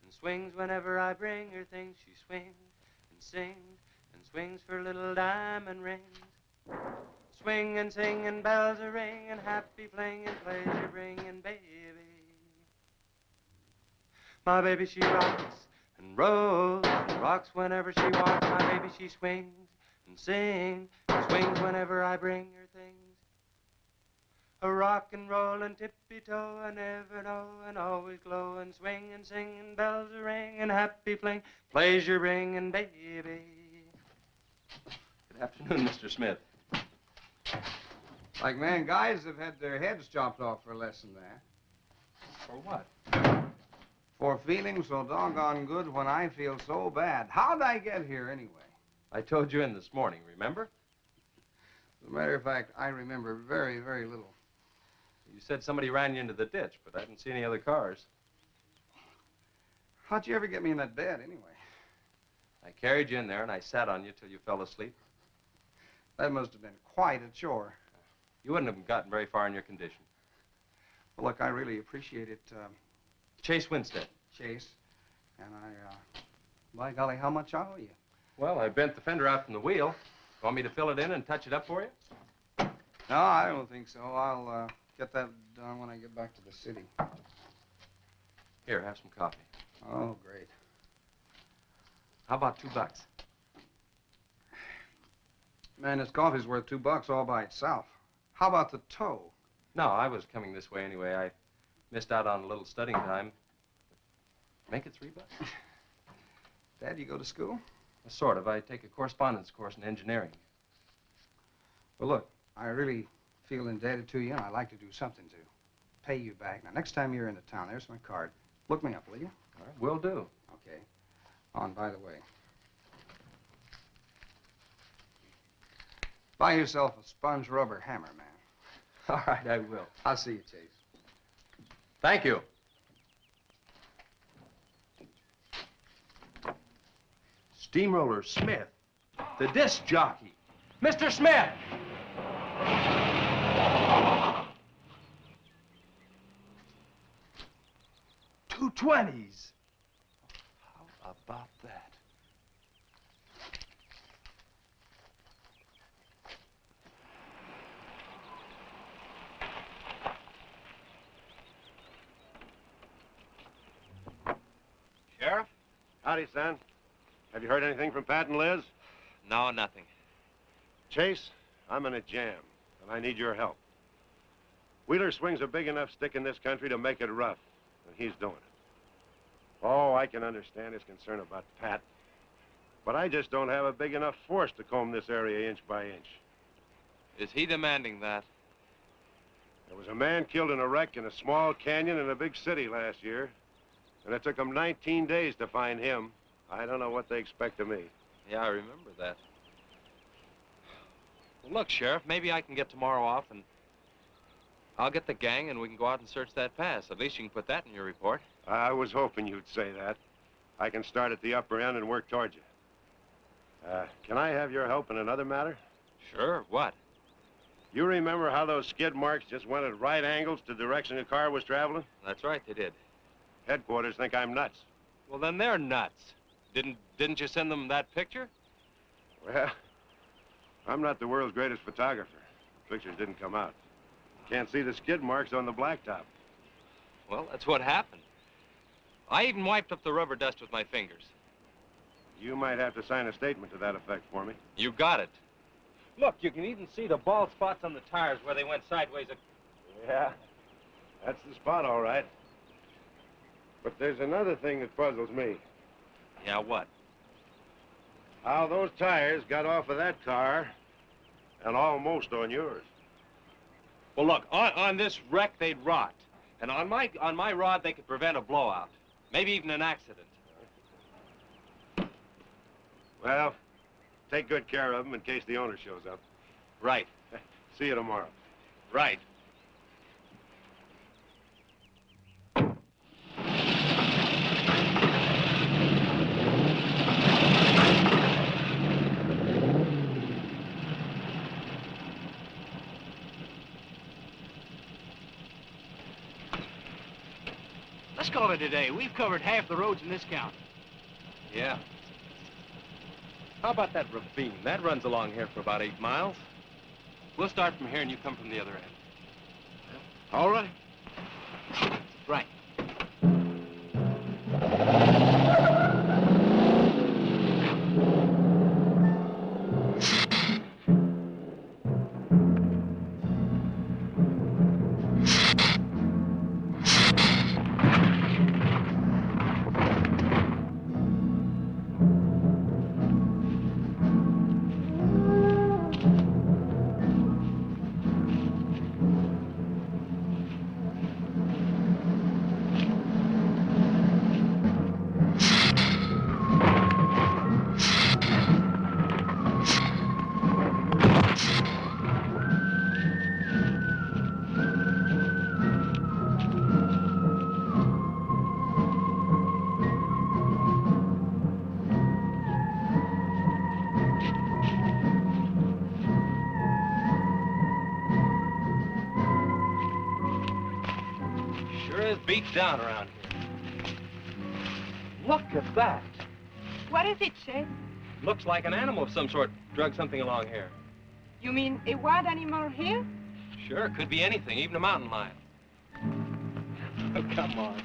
and swings whenever I bring her things. She swings and sings and swings for little diamond rings. Swing and sing and bells are ringing, happy fling and pleasure bringing baby. My baby, she rocks and rolls and rocks whenever she walks. My baby, she swings and sings and swings whenever I bring her things. A rock and roll and tippy-toe, I never know and always glow and swing and sing and bells are ring and happy fling, pleasure bringing baby. Good afternoon, Mr. Smith. Like man, guys have had their heads chopped off for less than that. For what? For feeling so doggone good when I feel so bad. How'd I get here anyway? I told you in this morning, remember? As a matter of fact, I remember very, very little. You said somebody ran you into the ditch, but I didn't see any other cars. How'd you ever get me in that bed anyway? I carried you in there and I sat on you till you fell asleep. That must have been quite a chore. You wouldn't have gotten very far in your condition. Well, look, I really appreciate it. Chase Winstead. Chase. And by golly, how much I owe you? Well, I bent the fender out from the wheel. Want me to fill it in and touch it up for you? No, I don't think so. I'll get that done when I get back to the city. Here, have some coffee. Oh, great. How about $2? Man, this coffee's worth $2 all by itself. How about the tow? No, I was coming this way anyway. I missed out on a little studying time. Make it $3. Dad, you go to school? Sort of. I take a correspondence course in engineering. Well, look, I really feel indebted to you, and I'd like to do something to pay you back. Now, next time you're into town, there's my card. Look me up, will you? All right, will do. Okay. Oh, and by the way, buy yourself a sponge rubber hammer, man. All right, I will. I'll see you, Chase. Thank you. Steamroller Smith, the disc jockey. Mr. Smith! 2 20s. How about that? Sheriff? Howdy, son. Have you heard anything from Pat and Liz? No, nothing. Chase, I'm in a jam, and I need your help. Wheeler swings a big enough stick in this country to make it rough, and he's doing it. Oh, I can understand his concern about Pat, but I just don't have a big enough force to comb this area inch by inch. Is he demanding that? There was a man killed in a wreck in a small canyon in a big city last year, and it took them 19 days to find him. I don't know what they expect of me. Yeah, I remember that. Well, look, Sheriff, maybe I can get tomorrow off and I'll get the gang and we can go out and search that pass. At least you can put that in your report. I was hoping you'd say that. I can start at the upper end and work towards you. Can I have your help in another matter? Sure, what? You remember how those skid marks just went at right angles to the direction the car was traveling? That's right, they did. Headquarters think I'm nuts. Well, then they're nuts. Didn't you send them that picture? Well, I'm not the world's greatest photographer. The pictures didn't come out. Can't see the skid marks on the blacktop. Well, that's what happened. I even wiped up the rubber dust with my fingers. You might have to sign a statement to that effect for me. You got it. Look, you can even see the bald spots on the tires where they went sideways. Yeah, that's the spot, all right. But there's another thing that puzzles me. Yeah, what? How those tires got off of that car and almost on yours. Well, look, on this wreck, they'd rot. And on my rod, they could prevent a blowout. Maybe even an accident. Well, take good care of them in case the owner shows up. Right. See you tomorrow. Right. Let's call it a day. We've covered half the roads in this county. Yeah. How about that ravine? That runs along here for about 8 miles. We'll start from here and you come from the other end. All right. Right. Beat down around here. Look at that. What is it, Chet? Looks like an animal of some sort drug something along here. You mean a wild animal here? Sure, it could be anything, even a mountain lion. Oh, come on.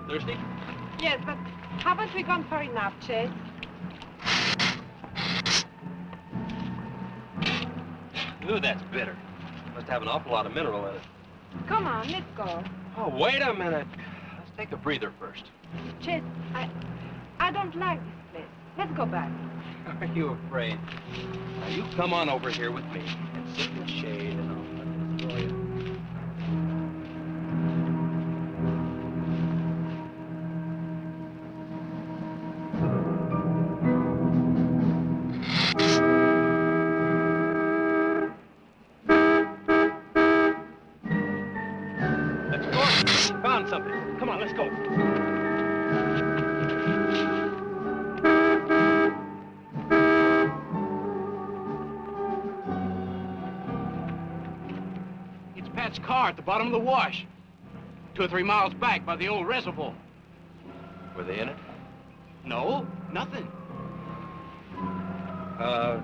Thirsty? Yes, but haven't we gone far enough, Chet? Ooh, that's bitter. Must have an awful lot of mineral in it. Come on, let's go. Oh, wait a minute. Let's take a breather first. Chet, I don't like this place. Let's go back. Are you afraid? Now, you come on over here with me and sit in the shade and I'll let this for you. Let's go. Found something. Come on, let's go. Pat's car at the bottom of the wash. 2 or 3 miles back by the old reservoir. Were they in it? No, nothing.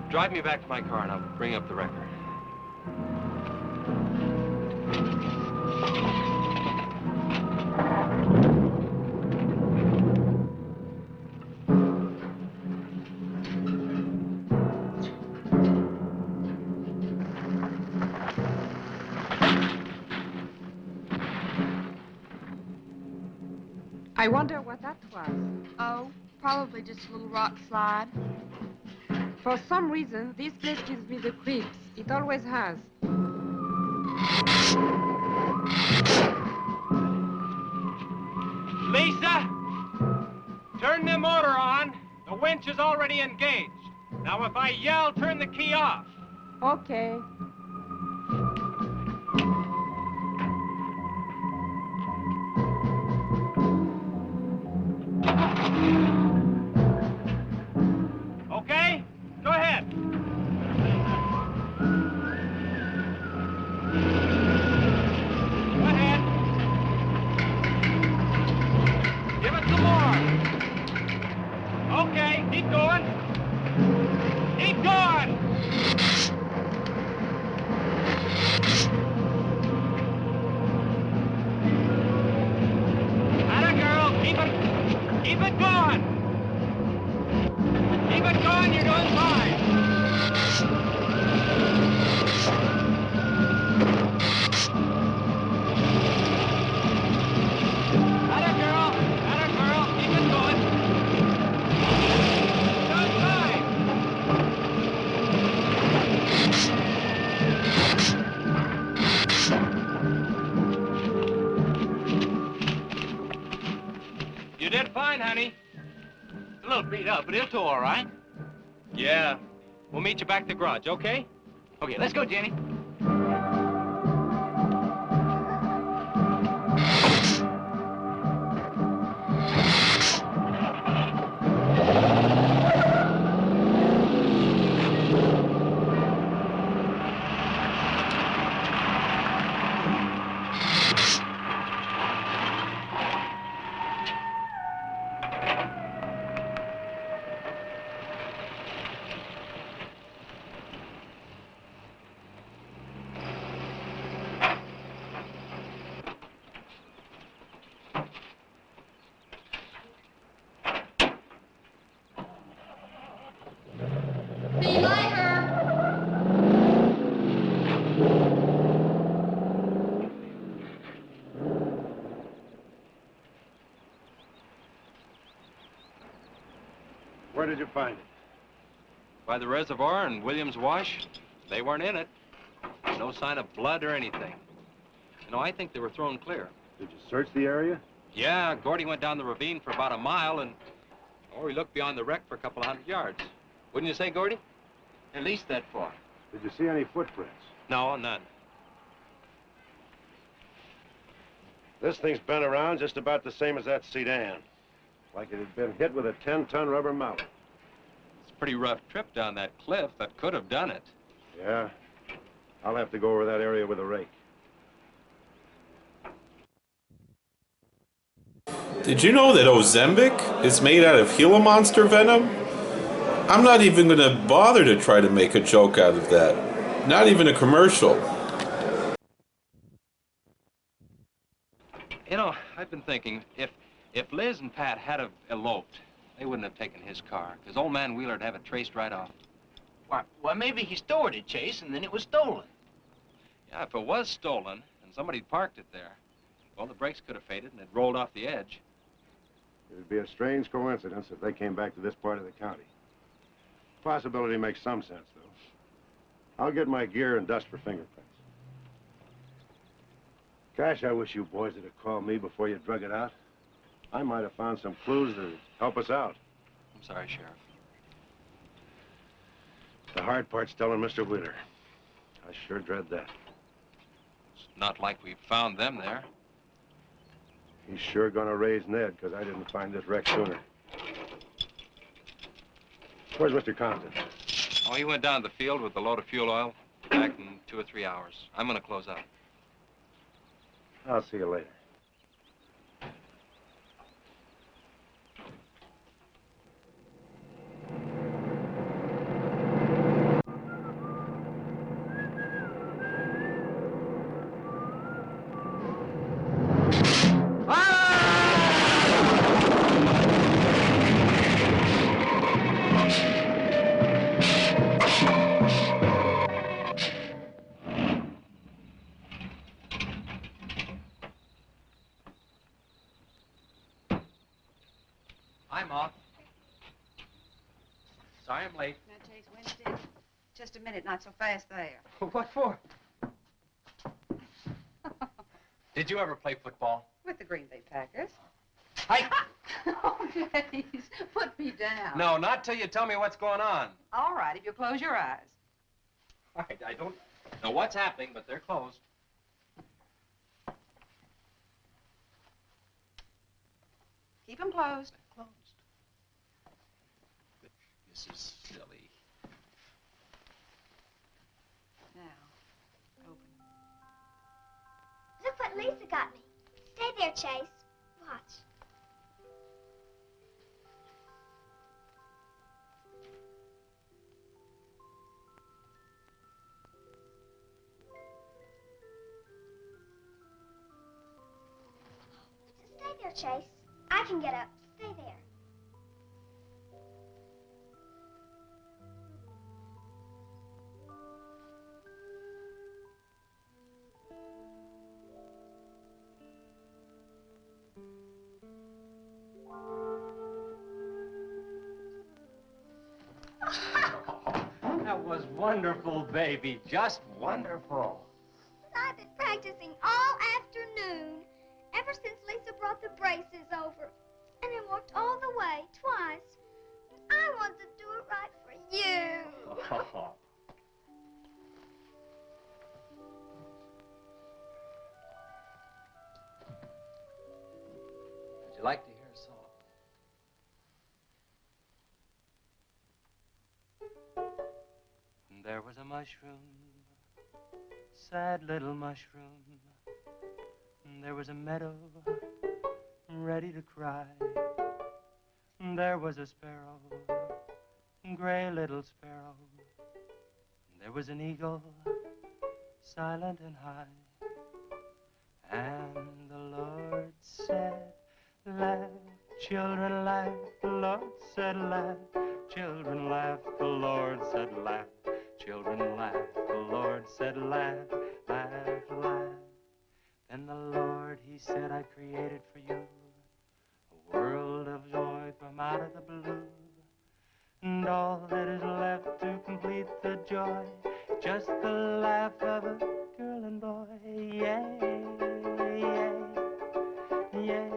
Drive me back to my car and I'll bring up the record. I wonder what that was. Oh, probably just a little rock slide. For some reason, this place gives me the creeps. It always has. Lisa! Turn the motor on. The winch is already engaged. Now, if I yell, turn the key off. Okay. Okay? Go ahead. Go ahead. Give it some more. Okay, keep going. Keep going. Atta girl, keep it going. Keep it going, you're doing fine. Atta girl, keep it going. Doing fine. You did fine, honey. It's a little beat up, but it'll tow all right. Yeah. We'll meet you back at the garage, okay? Okay, let's go, Jenny. See you later. Where did you find it? By the reservoir in Williams Wash. They weren't in it. No sign of blood or anything. You know, I think they were thrown clear. Did you search the area? Yeah, Gordy went down the ravine for about a mile and... Oh, he looked beyond the wreck for a couple of 100 yards. Wouldn't you say, Gordy? At least that far. Did you see any footprints? No, none. This thing's been around just about the same as that sedan. Like it had been hit with a 10-ton rubber mallet. It's a pretty rough trip down that cliff. That could have done it. Yeah. I'll have to go over that area with a rake. Did you know that Ozempic is made out of Gila monster venom? I'm not even going to bother to try to make a joke out of that. Not even a commercial. You know, I've been thinking, if Liz and Pat had have eloped, they wouldn't have taken his car, because old man Wheeler'd have it traced right off. Why, maybe he stored it, Chase, and then it was stolen. Yeah, if it was stolen, and somebody parked it there, well, the brakes could have faded and it rolled off the edge. It would be a strange coincidence if they came back to this part of the county. possibility makes some sense, though. I'll get my gear and dust for fingerprints. Gosh, I wish you boys would have called me before you drug it out. I might have found some clues that would help us out. I'm sorry, Sheriff. The hard part's telling Mr. Wheeler. I sure dread that. It's not like we found them there. He's sure gonna raise Ned, because I didn't find this wreck sooner. Where's Mr. Compton? Oh, he went down to the field with a load of fuel oil. Back in 2 or 3 hours. I'm gonna close out. I'll see you later. I'm off. Sorry I'm late. Now, Chase, Wednesday. Just a minute, not so fast there. What for? Did you ever play football? With the Green Bay Packers. I... Oh, Chase, put me down. No, not till you tell me what's going on. All right, if you close your eyes. All right, I don't know what's happening, but they're closed. Keep them closed. Closed. This is silly. Now, open them. Look what Lisa got me. Stay there, Chase. Watch. Stay there, Chase. I can get up. Stay there. That was wonderful, baby. Just wonderful. I've been practicing all afternoon, ever since Lisa brought the braces over. And I walked all the way, twice. I want to do it right for you. Would you like to hear a song? There was a mushroom, sad little mushroom. There was a meadow, ready to cry. There was a sparrow, gray little sparrow. There was an eagle, silent and high. And the Lord said, laugh, children laugh. The Lord said, laugh, children laugh. The Lord said, laugh, children laugh. The Lord said, laugh, laugh, laugh. Then the Lord, he said, I created for you a world of joy from out of the blue. And all that is left to complete the joy, just the laugh of a girl and boy. Yay, yay, yay, yay.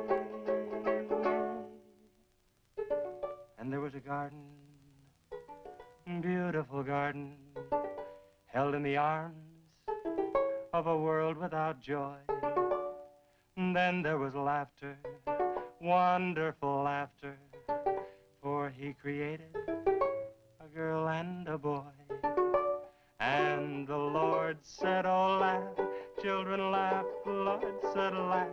And there was a garden, beautiful garden, held in the arms of a world without joy. And then there was laughter, wonderful laughter, for he created a girl and a boy. And the Lord said, oh, laugh, children laugh. The Lord said, laugh,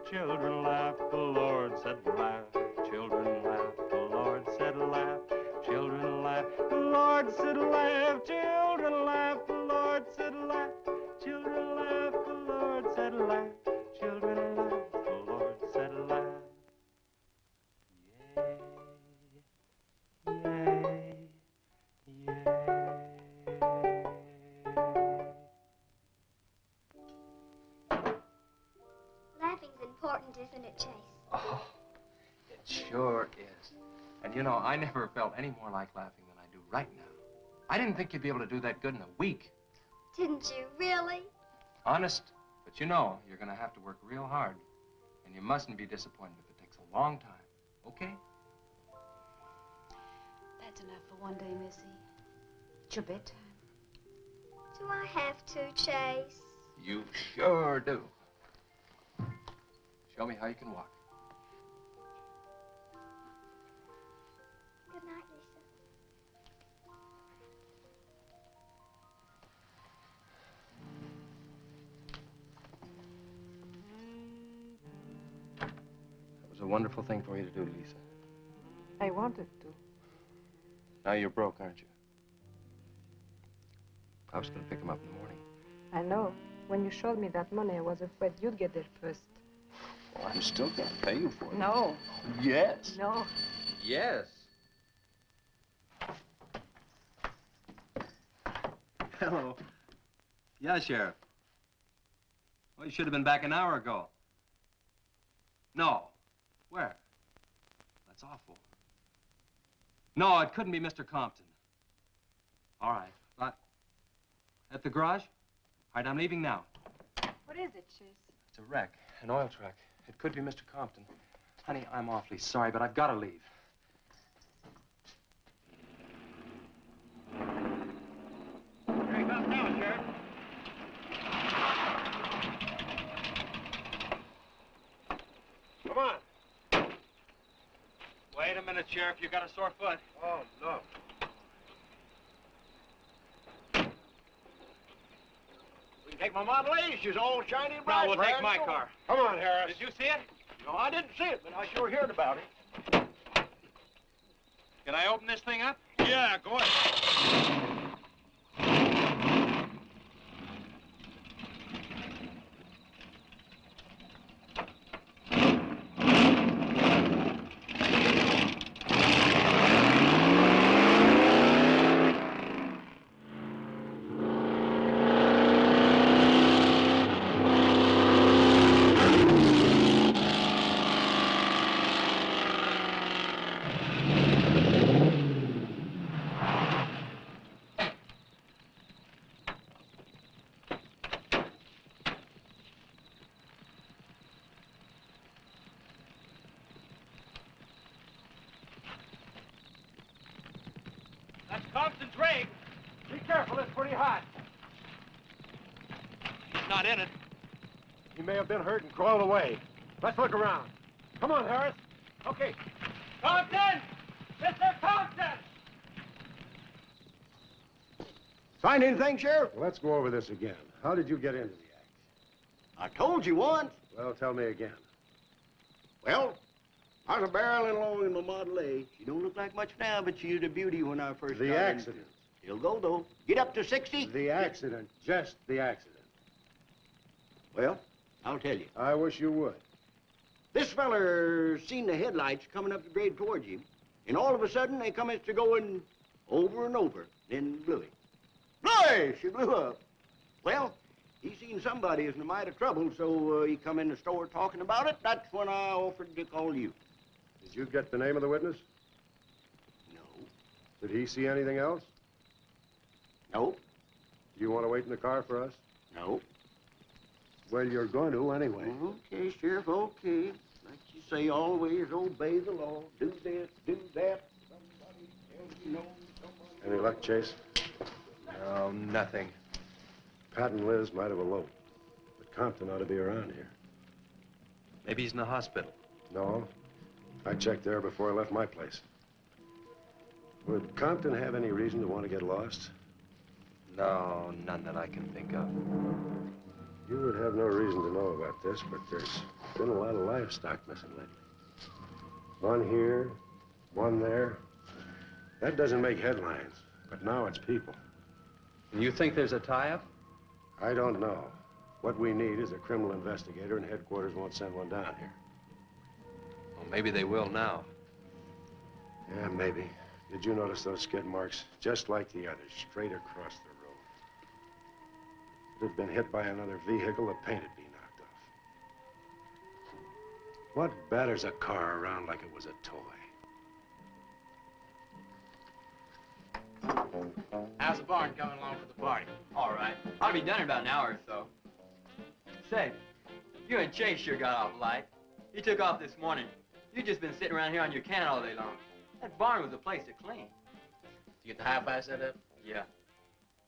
children laugh. The Lord said, laugh, children laugh. The Lord said, laugh, children laugh. The Lord said, laugh, children laugh. The Lord said, laugh, children laugh. The Lord said, laugh, children laugh. The Lord said, laugh. Yay, yay, Laughing's important, isn't it, Chase? Oh, it sure is. And you know, I never felt any more like laughing than I do right now. I didn't think you'd be able to do that good in a week. Didn't you really? Honest. But you know, you're going to have to work real hard. And you mustn't be disappointed if it takes a long time. Okay? That's enough for one day, Missy. It's your bedtime. Do I have to, Chase? You sure do. Show me how you can walk. Good night, Lisa. It was a wonderful thing for you to do, Lisa. I wanted to. Now you're broke, aren't you? I was going to pick him up in the morning. I know. When you showed me that money, I was afraid you'd get there first. Well, I'm still going to pay you for it. No. Yes. No. Yes. Hello. Yeah, Sheriff. Well, you should have been back an hour ago. No. Where? That's awful. No, it couldn't be Mr. Compton. All right. At the garage? All right, I'm leaving now. What is it, Chase? It's a wreck, an oil truck. It could be Mr. Compton. Honey, I'm awfully sorry, but I've got to leave. Here he comes now, Sheriff. Come on. Wait a minute, Sheriff. You got a sore foot. Oh, no. We can take my Model A. She's all shiny and bright. No, we'll take my car. Come on, Harris. Did you see it? No, I didn't see it, but I sure heard about it. Can I open this thing up? Yeah, go ahead. That's Compton's rig. Be careful, it's pretty hot. He's not in it. He may have been hurt and crawled away. Let's look around. Come on, Harris. Okay. Compton! Mr. Compton! Find anything, Sheriff? Let's go over this again. How did you get into the act? I told you once. Well, tell me again. Well, I was barreling along in my Model A. She don't look like much now, but she was a beauty when I first got The into accident. it. It'll go, though. Get up to 60. The accident. Just the accident. Well, I'll tell you. I wish you would. This feller seen the headlights coming up the grade towards him, and all of a sudden they come to going over and over, then blew him. Hey, she blew up. Well, he seen somebody was in a mite of trouble, so he come in the store talking about it. That's when I offered to call you. Did you get the name of the witness? No. Did he see anything else? No. Do you want to wait in the car for us? No. Well, you're going to anyway. Okay, Sheriff, okay. Like you say, always obey the law. Do this, do that. Somebody tells you no, somebody... Any luck, Chase? No, nothing. Pat and Liz might have eloped, but Compton ought to be around here. Maybe he's in the hospital. No. I checked there before I left my place. Would Compton have any reason to want to get lost? No, none that I can think of. You would have no reason to know about this, but there's been a lot of livestock missing lately. One here, one there. That doesn't make headlines, but now it's people. You think there's a tie-up? I don't know. What we need is a criminal investigator, and headquarters won't send one down here. Well, maybe they will now. Yeah, maybe. Did you notice those skid marks? Just like the others, straight across the road. If it had been hit by another vehicle, the paint would be knocked off. What batters a car around like it was a toy? How's the barn coming along for the party? All right. I'll be done in about an hour or so. Say, you and Chase sure got off light. You took off this morning. You've just been sitting around here on your can all day long. That barn was a place to clean. You get the hi-fi set up? Yeah.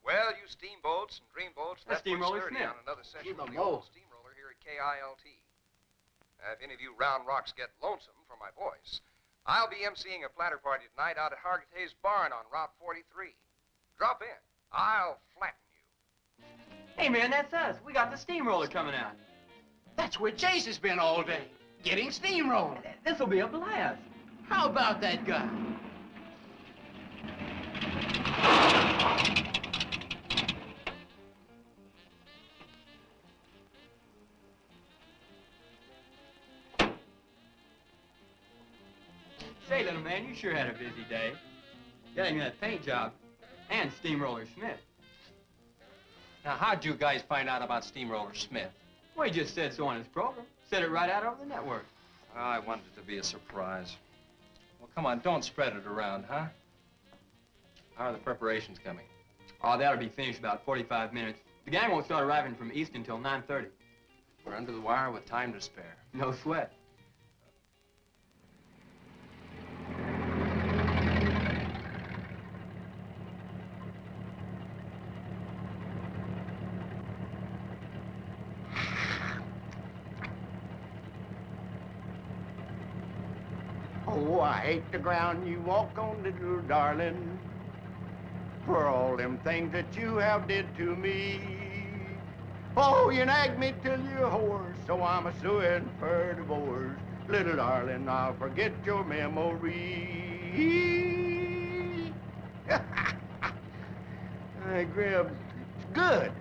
Well, you steamboats and dreamboats, That's that puts Steamroller 30 Smith. on another session Keep of 'em the old low. steamroller here at KILT. If any of you round rocks get lonesome for my voice, I'll be emceeing a platter party tonight out at Hargitay's Barn on Route 43. Drop in. I'll flatten you. Hey, man, that's us. We got the steamroller coming out. That's where Chase has been all day, getting steamrolled. This'll be a blast. How about that guy? Say, little man, you sure had a busy day. Getting that paint job and Steamroller Smith. Now, how'd you guys find out about Steamroller Smith? Well, he just said so on his program. Said it right out over the network. I wanted it to be a surprise. Well, come on, don't spread it around, huh? How are the preparations coming? Oh, that'll be finished about 45 minutes. The gang won't start arriving from East until 9:30. We're under the wire with time to spare. No sweat. Oh, I hate the ground you walk on, little darling, for all them things that you have did to me. Oh, you nagged me till you're hoarse, so I'm a-suing for divorce. Little darling, I'll forget your memory. Hey, Grib, it's good.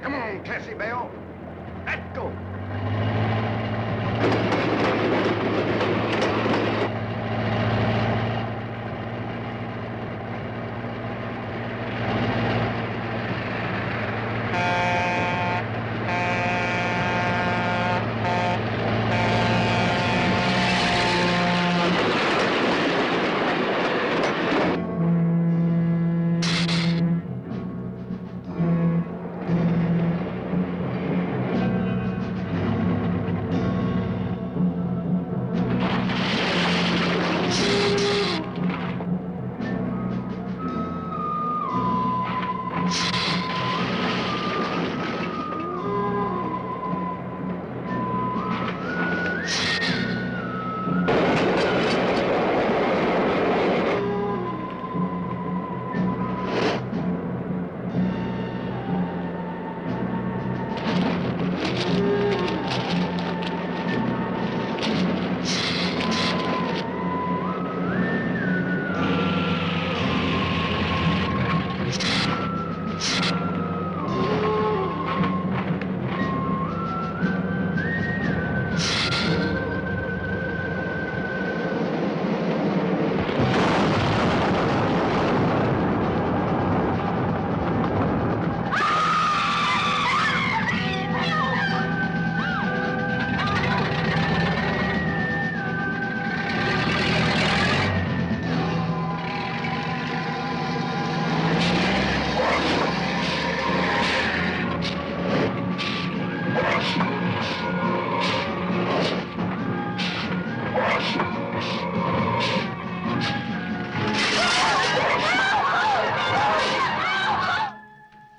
Come on, Cassie Bell. Let's go.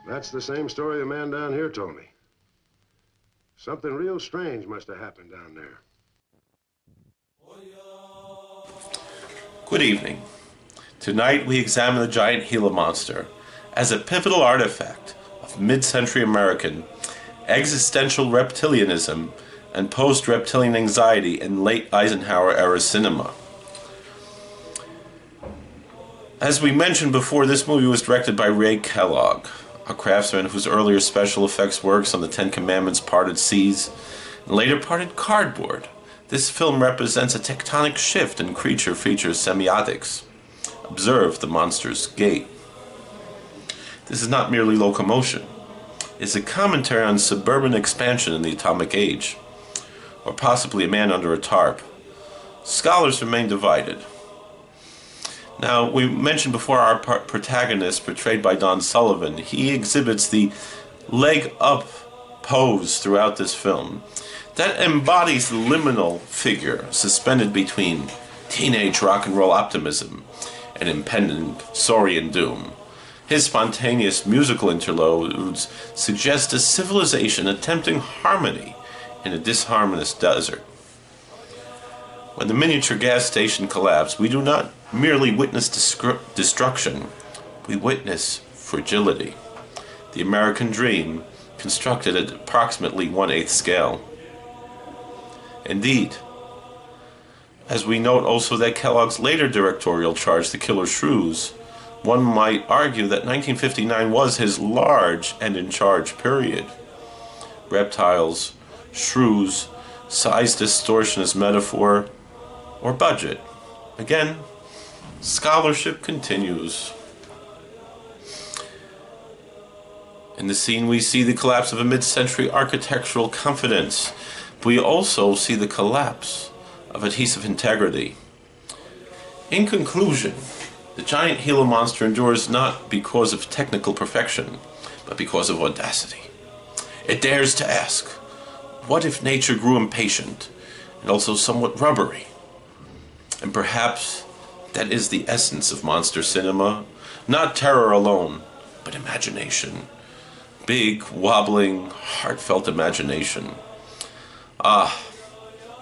That's the same story the man down here told me. Something real strange must have happened down there. Good evening. Tonight we examine the giant Gila monster as a pivotal artifact of mid-century American existential reptilianism and post-reptilian anxiety in late Eisenhower-era cinema. As we mentioned before, this movie was directed by Ray Kellogg, a craftsman whose earlier special effects works on the Ten Commandments parted seas and later parted cardboard. This film represents a tectonic shift in creature features semiotics. Observe the monster's gait. This is not merely locomotion. is a commentary on suburban expansion in the atomic age, or possibly A Man Under a Tarp. Scholars remain divided. Now, we mentioned before our protagonist, portrayed by Don Sullivan. He exhibits the leg up pose throughout this film that embodies the liminal figure suspended between teenage rock and roll optimism and impending Saurian doom. His spontaneous musical interludes suggest a civilization attempting harmony in a disharmonious desert. When the miniature gas station collapsed, we do not merely witness destruction, we witness fragility. The American dream, constructed at approximately 1/8 scale. Indeed, as we note also that Kellogg's later directorial charge, The Killer Shrews, one might argue that 1959 was his large and in charge period. Reptiles, shrews, size distortion as metaphor, or budget. Again, scholarship continues. In the scene we see the collapse of a mid-century architectural confidence, but we also see the collapse of adhesive integrity. In conclusion, the giant Gila monster endures not because of technical perfection, but because of audacity. It dares to ask, what if nature grew impatient and also somewhat rubbery? And perhaps that is the essence of monster cinema, not terror alone, but imagination. Big, wobbling, heartfelt imagination. Ah,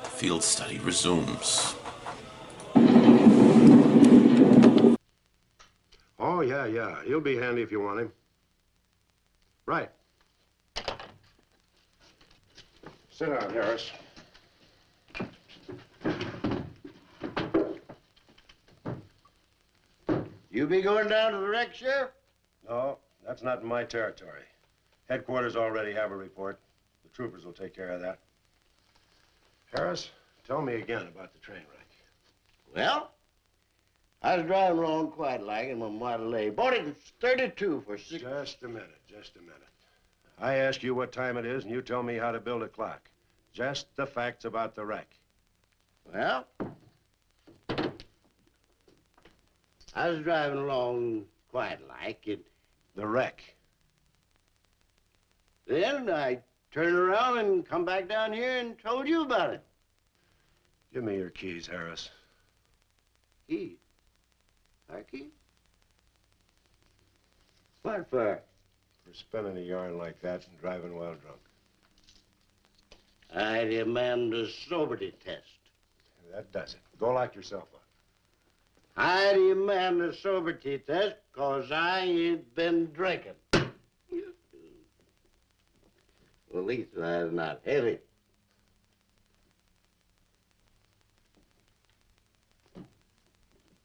field study resumes. Oh, yeah. He'll be handy if you want him. Right. Sit down, Harris. You be going down to the wreck, Sheriff? No, that's not in my territory. Headquarters already have a report. The troopers will take care of that. Harris, tell me again about the train wreck. Well, I was driving along quite like in my Model A. Bought it in 32 for six... Just a minute. I ask you what time it is, and you tell me how to build a clock. Just the facts about the wreck. Well, I was driving along quite like it. The wreck. Then I turned around and come back down here and told you about it. Give me your keys, Harris. Keys? Our keys? What for? For spinning a yarn like that and driving while drunk. I demand a sobriety test. That does it. Go lock yourself up. I demand a sobriety test because I ain't been drinking. Well, at least that's not heavy.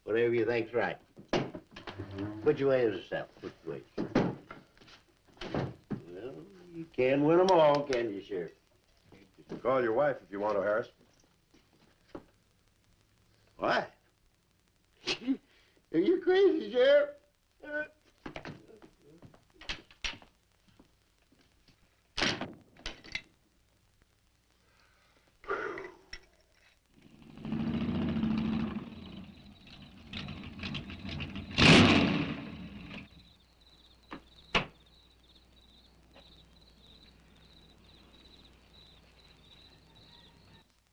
Whatever you think's right. Which way is the south? Which way? Well, you can't win them all, can you, Sheriff? Call your wife if you want to, Harris. Why? Are you crazy, Sheriff?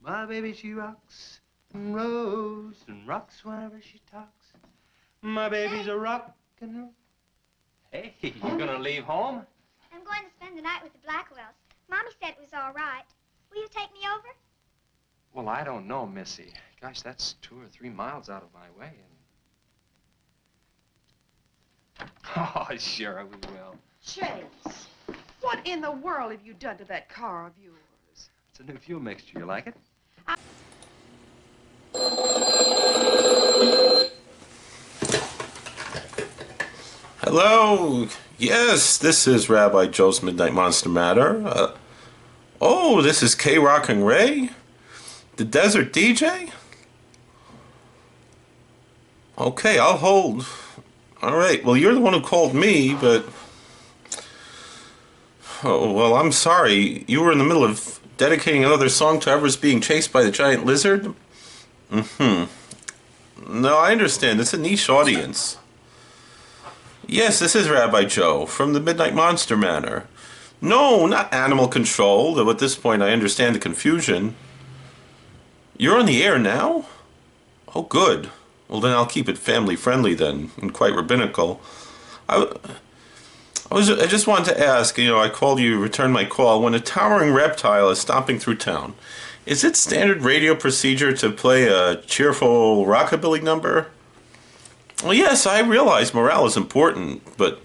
My baby, she rocks and rolls and rocks whenever she talks. My baby's a rock and roll. Hey, you gonna leave home? I'm going to spend the night with the Blackwells. Mommy said it was all right. Will you take me over? Well, I don't know, Missy. Gosh, that's 2 or 3 miles out of my way. And... Oh, sure, we will. Chase, what in the world have you done to that car of yours? It's a new fuel mixture. You like it? Hello. Yes, this is Rabbi Joe's Midnight Monster Matter. Oh, this is K-Rock and Ray? The Desert DJ? Okay, I'll hold. All right, well, you're the one who called me, but... Oh, well, I'm sorry. You were in the middle of dedicating another song to whoever's being chased by the giant lizard? Mm-hmm. No, I understand. It's a niche audience. Yes, this is Rabbi Joe from the Midnite Monster Manor. No, not animal control, though at this point I understand the confusion. You're on the air now? Oh, good. Well, then I'll keep it family-friendly then, and quite rabbinical. I just wanted to ask, I called you, returned my call. When a towering reptile is stomping through town, is it standard radio procedure to play a cheerful rockabilly number? Well, yes, I realize morale is important, but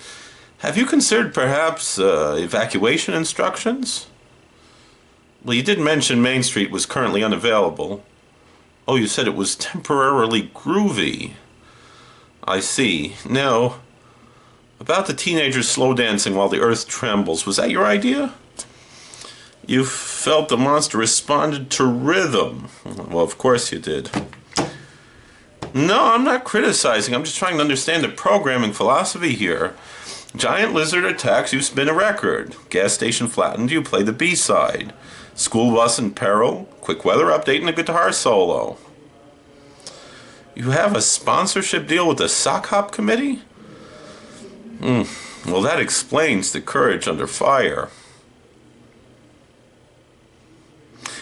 have you considered perhaps evacuation instructions? Well, you did mention Main Street was currently unavailable. Oh, you said it was temporarily groovy. I see. Now, about the teenagers slow dancing while the earth trembles, was that your idea? You felt the monster responded to rhythm. Well, of course you did. No, I'm not criticizing. I'm just trying to understand the programming philosophy here. Giant lizard attacks, you spin a record. Gas station flattened, you play the B-side. School bus in peril, quick weather update, and a guitar solo. You have a sponsorship deal with the Sock Hop Committee? Well, that explains the courage under fire.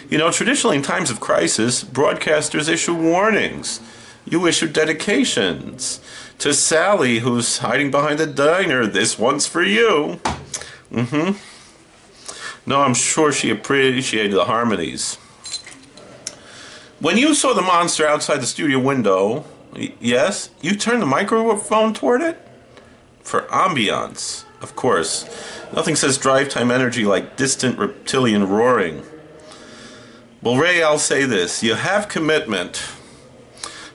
Traditionally in times of crisis, broadcasters issue warnings. You issue dedications. To Sally, who's hiding behind the diner, this one's for you. No, I'm sure she appreciated the harmonies. When you saw the monster outside the studio window, yes, you turned the microphone toward it? For ambiance, of course. Nothing says drive time energy like distant reptilian roaring. Well, Ray, I'll say this. You have commitment.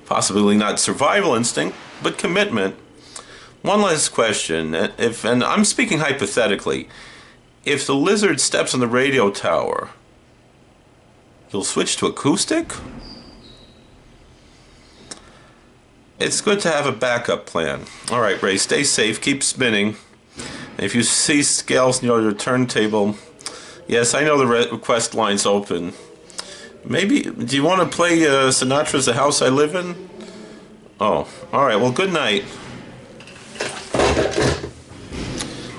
Possibly not survival instinct, but commitment. One last question. And I'm speaking hypothetically. If the lizard steps on the radio tower, you'll switch to acoustic? It's good to have a backup plan. All right, Ray, stay safe, keep spinning. If you see scales near your turntable, yes, I know the request line's open. Maybe, do you want to play Sinatra's The House I Live In? Oh, all right, well, good night.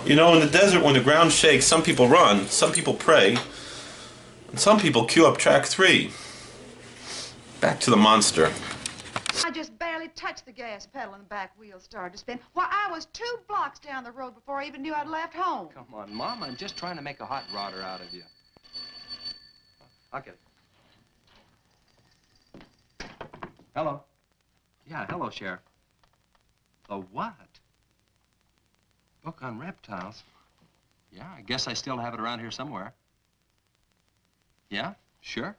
In the desert, when the ground shakes, some people run, some people pray, and some people queue up track 3. Back to the monster. I just barely touched the gas pedal and the back wheel started to spin. Well, I was 2 blocks down the road before I even knew I'd left home. Come on, Mom, I'm just trying to make a hot rodder out of you. I'll get it. Hello. Yeah, hello, Sheriff. The what? Book on reptiles? Yeah, I guess I still have it around here somewhere. Yeah, sure.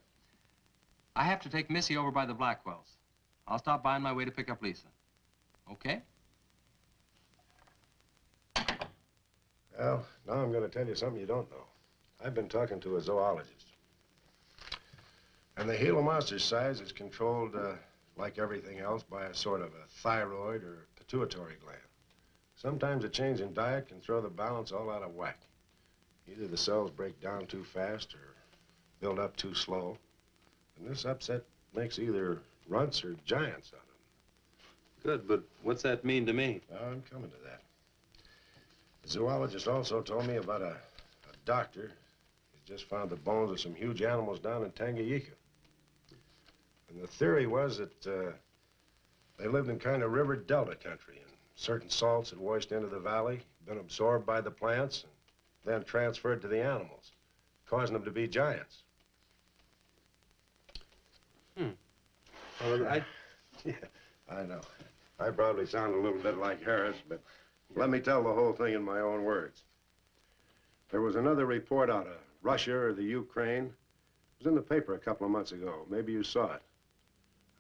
I have to take Missy over by the Blackwells. I'll stop by on my way to pick up Lisa. Okay? Well, now I'm going to tell you something you don't know. I've been talking to a zoologist. And the Gila monster's size is controlled, like everything else, by a sort of a thyroid or pituitary gland. Sometimes a change in diet can throw the balance all out of whack. Either the cells break down too fast or build up too slow. And this upset makes either runts or giants out of them. Good, but what's that mean to me? Well, I'm coming to that. The zoologist also told me about a doctor who just found the bones of some huge animals down in Tanganyika. And the theory was that they lived in kind of river delta country, and certain salts had washed into the valley, been absorbed by the plants, and then transferred to the animals, causing them to be giants. Well, yeah, I know. I probably sound a little bit like Harris, but let me tell the whole thing in my own words. There was another report out of Russia or the Ukraine. It was in the paper a couple of months ago. Maybe you saw it.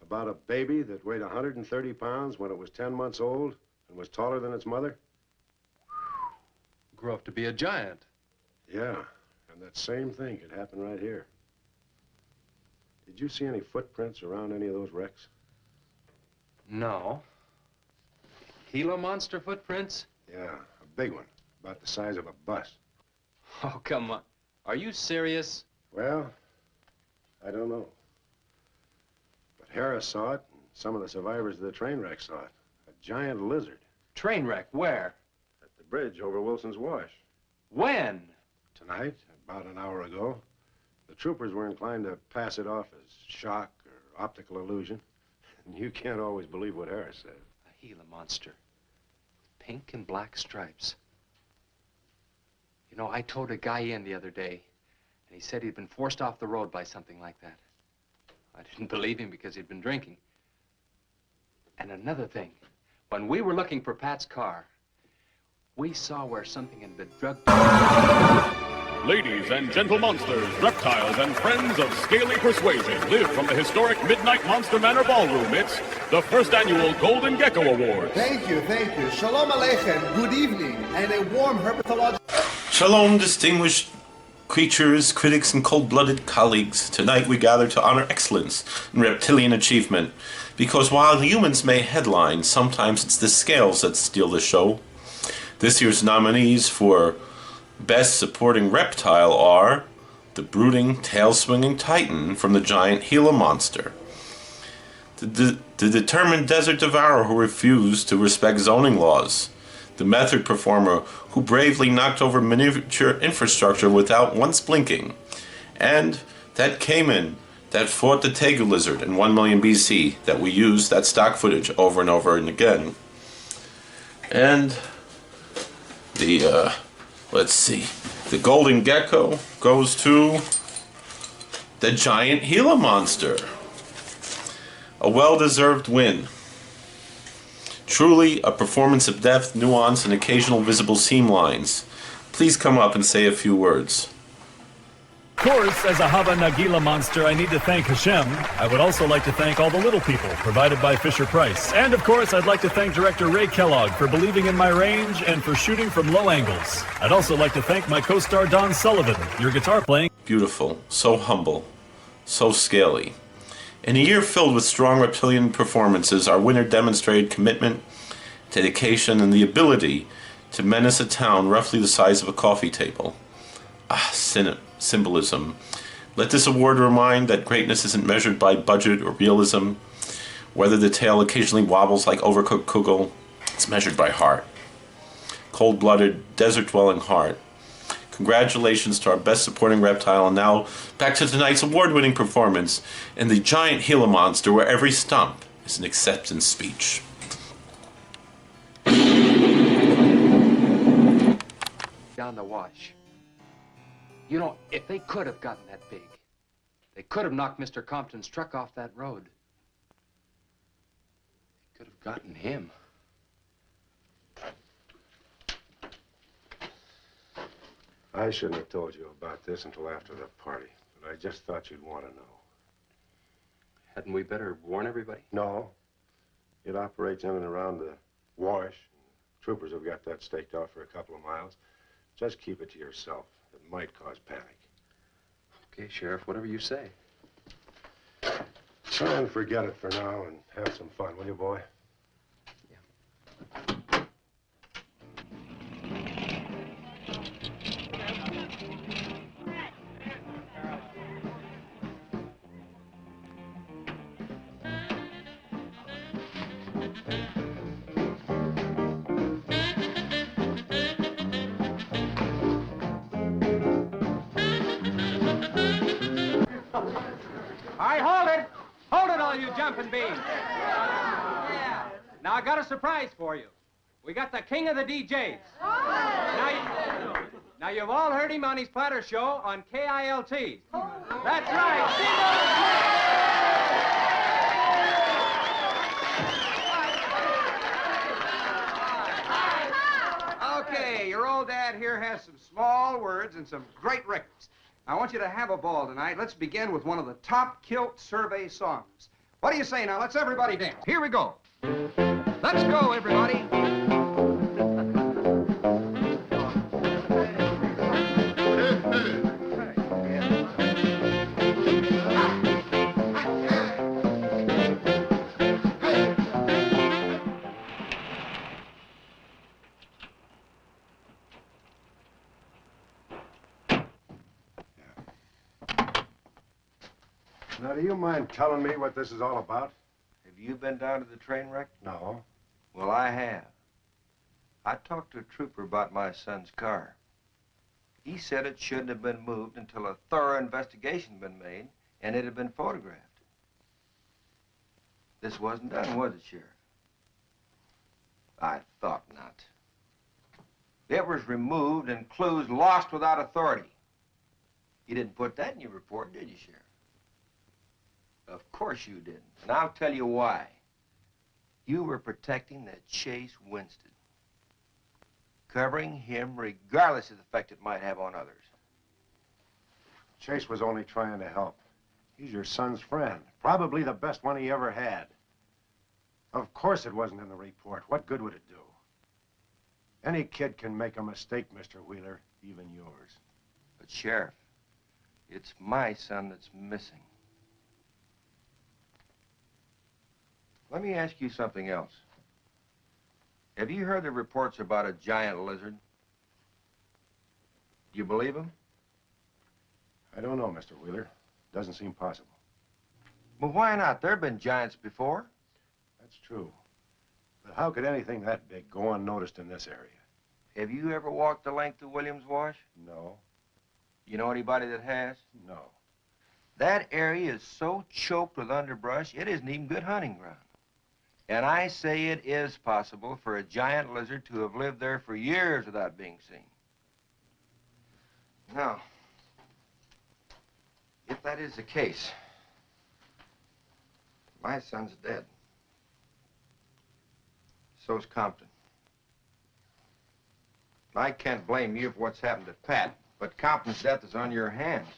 About a baby that weighed 130 pounds when it was 10 months old and was taller than its mother. Grew up to be a giant. Yeah, and that same thing could happen right here. Did you see any footprints around any of those wrecks? No. Gila monster footprints? Yeah, a big one, about the size of a bus. Oh, come on. Are you serious? Well, I don't know. But Harris saw it, and some of the survivors of the train wreck saw it. A giant lizard. Train wreck? Where? At the bridge over Wilson's Wash. When? Tonight, about an hour ago. The troopers were inclined to pass it off as shock or optical illusion. And you can't always believe what Harris said. A Gila monster. Pink and black stripes. You know, I towed a guy in the other day, and he said he'd been forced off the road by something like that. I didn't believe him because he'd been drinking. And another thing, when we were looking for Pat's car, we saw where something had been drugged. Ladies and gentle monsters, reptiles, and friends of scaly persuasion, live from the historic Midnite Monster Manor Ballroom. It's the first annual Golden Gecko Awards. Thank you, thank you. Shalom Aleichem, good evening, and a warm herpetological... Shalom, distinguished creatures, critics, and cold-blooded colleagues. Tonight we gather to honor excellence in reptilian achievement. Because while humans may headline, sometimes it's the scales that steal the show. This year's nominees for Best Supporting Reptile are the brooding, tail-swinging titan from the giant Gila monster, the determined desert devourer who refused to respect zoning laws, the method performer who bravely knocked over miniature infrastructure without once blinking, and that caiman that fought the tegu lizard in 1 million BC that we used that stock footage over and over and again. And the, let's see, the golden gecko goes to the giant Gila monster. A well-deserved win. Truly a performance of depth, nuance, and occasional visible seam lines. Please come up and say a few words. Of course, as a Hava Nagila monster, I need to thank Hashem. I would also like to thank all the little people provided by Fisher-Price. And of course, I'd like to thank director Ray Kellogg for believing in my range and for shooting from low angles. I'd also like to thank my co-star Don Sullivan, your guitar playing. Beautiful, so humble, so scaly. In a year filled with strong reptilian performances, our winner demonstrated commitment, dedication, and the ability to menace a town roughly the size of a coffee table. Symbolism. Let this award remind that greatness isn't measured by budget or realism. Whether the tail occasionally wobbles like overcooked kugel, it's measured by heart. Cold-blooded, desert-dwelling heart. Congratulations to our best supporting reptile, and now back to tonight's award-winning performance in the giant Gila monster, where every stump is an acceptance speech. Down the wash. You know, if they could have gotten that big, they could have knocked Mr. Compton's truck off that road. They could have gotten him. I shouldn't have told you about this until after the party, but I just thought you'd want to know. Hadn't we better warn everybody? No. It operates in and around the wash. Troopers have got that staked out for a couple of miles. Just keep it to yourself. It might cause panic. Okay, Sheriff, whatever you say. Try and forget it for now and have some fun, will you, boy? You jumping beans. Now I got a surprise for you. We got the king of the DJs. Now you've all heard him on his platter show on KILT. That's right. Okay, your old dad here has some small words and some great records. I want you to have a ball tonight. Let's begin with one of the top kilt survey songs. What do you say now? Let's everybody dance. Here we go. Let's go, everybody. Now, do you mind telling me what this is all about? Have you been down to the train wreck? No. Well, I have. I talked to a trooper about my son's car. He said it shouldn't have been moved until a thorough investigation had been made and it had been photographed. This wasn't done, was it, Sheriff? I thought not. It was removed and clues lost without authority. You didn't put that in your report, did you, Sheriff? Of course you didn't, and I'll tell you why. You were protecting that Chase Winston, covering him regardless of the effect it might have on others. Chase was only trying to help. He's your son's friend, probably the best one he ever had. Of course it wasn't in the report. What good would it do? Any kid can make a mistake, Mr. Wheeler, even yours. But, Sheriff, it's my son that's missing. Let me ask you something else. Have you heard the reports about a giant lizard? Do you believe them? I don't know, Mr. Wheeler. Doesn't seem possible. Well, why not? There have been giants before. That's true. But how could anything that big go unnoticed in this area? Have you ever walked the length of Williams Wash? No. You know anybody that has? No. That area is so choked with underbrush, it isn't even good hunting ground. And I say it is possible for a giant lizard to have lived there for years without being seen. Now, if that is the case, my son's dead. So's Compton. I can't blame you for what's happened to Pat, but Compton's death is on your hands.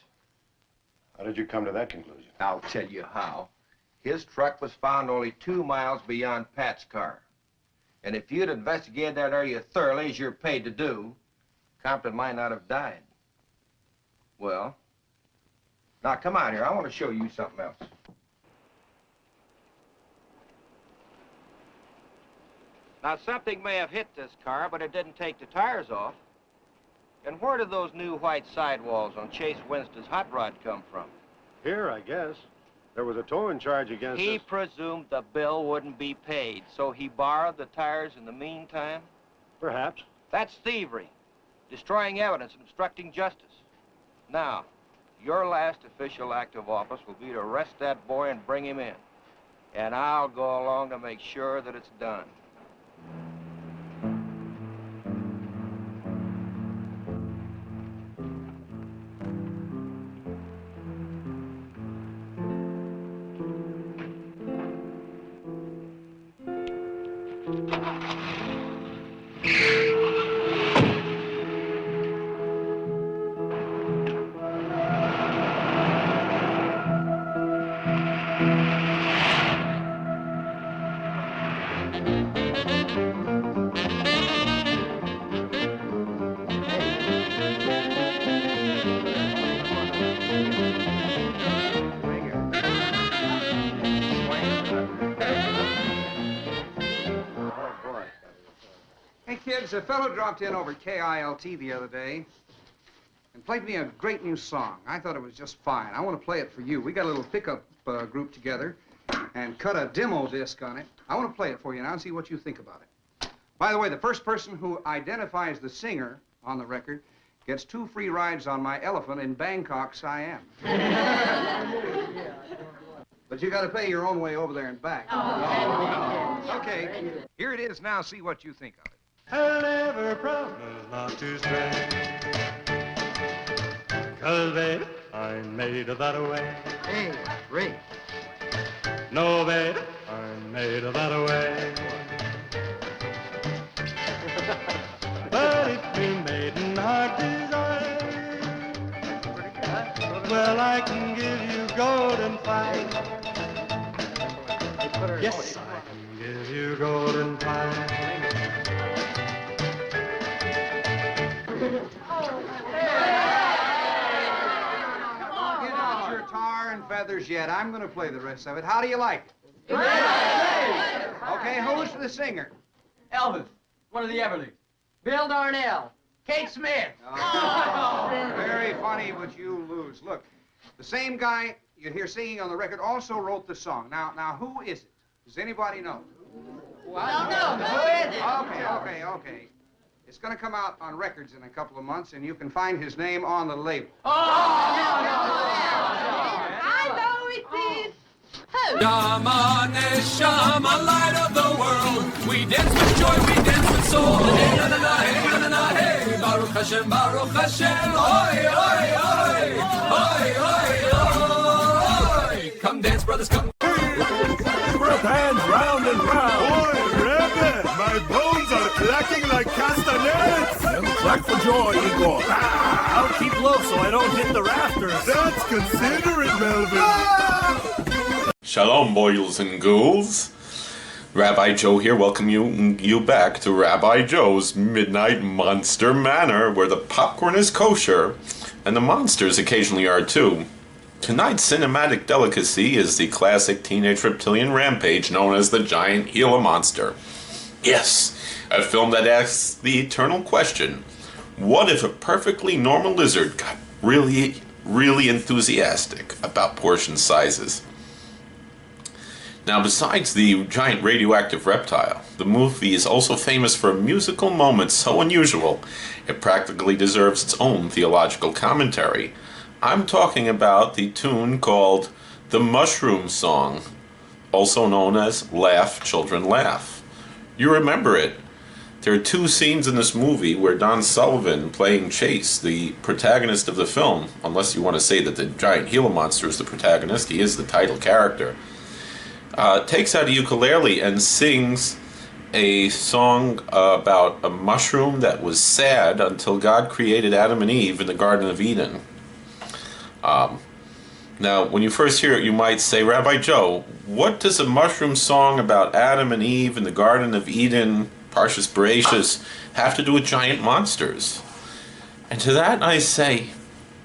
How did you come to that conclusion? I'll tell you how. His truck was found only 2 miles beyond Pat's car. And if you'd investigated that area thoroughly, as you're paid to do, Compton might not have died. Well, now come out here. I want to show you something else. Now, something may have hit this car, but it didn't take the tires off. And where did those new white sidewalls on Chase Winston's hot rod come from? Here, I guess. There was a towing charge against He us. presumed the bill wouldn't be paid, so he borrowed the tires in the meantime? Perhaps. That's thievery, destroying evidence and obstructing justice. Now, your last official act of office will be to arrest that boy and bring him in. And I'll go along to make sure that it's done. A fellow dropped in over KILT the other day and played me a great new song. I thought it was just fine. I want to play it for you. We got a little pickup group together and cut a demo disc on it. I want to play it for you now and see what you think about it. By the way, the first person who identifies the singer on the record gets 2 free rides on my elephant in Bangkok, Siam. But you got to pay your own way over there and back. Okay, here it is now. See what you think of it. I'll never promise not to stray, 'cause baby, I'm made of that way. Hey, Ray. No, baby, I'm made of that way. But if you maiden heart desire, well, I can give you golden fire. Yes, I can give you golden fire. Feathers yet. I'm going to play the rest of it. How do you like it? Okay, who's the singer? Elvis, one of the Everlys. Bill Darnell. Kate Smith. Oh, very funny, but you lose. Look, the same guy you hear singing on the record, also wrote the song. Now, who is it? Does anybody know? Well, no, who is it? Okay. It's going to come out on records in a couple of months, and you can find his name on the label. No. I know it is. Shama, Neshama, light of the world. We dance with joy, we dance with soul. Hey, na, na, na, hey, na, na, na, hey. Baruch Hashem, Baruch Hashem. Oi, oi, oi. Oi, oi, oi. Come dance, brothers, come. Both hands round and round. Boy, Rebbe, my bones are clacking like castanets. Clack for joy, Igor. I'll keep low so I don't hit the rafters. That's considerate, Melvin. Shalom, boils and ghouls. Rabbi Joe here, welcome you back to Rabbi Joe's Midnight Monster Manor, where the popcorn is kosher, and the monsters occasionally are too. Tonight's cinematic delicacy is the classic teenage reptilian rampage known as the giant Gila monster. Yes, a film that asks the eternal question, what if a perfectly normal lizard got really, really enthusiastic about portion sizes? Now, besides the giant radioactive reptile, the movie is also famous for a musical moment so unusual, it practically deserves its own theological commentary. I'm talking about the tune called The Mushroom Song, also known as Laugh, Children Laugh. You remember it. There are two scenes in this movie where Don Sullivan, playing Chase, the protagonist of the film, unless you want to say that the giant Gila monster is the protagonist, he is the title character, takes out a ukulele and sings a song about a mushroom that was sad until God created Adam and Eve in the Garden of Eden. Now, when you first hear it, you might say, Rabbi Joe, what does a mushroom song about Adam and Eve in the Garden of Eden, Parshas Bereshis, have to do with giant monsters? And to that I say,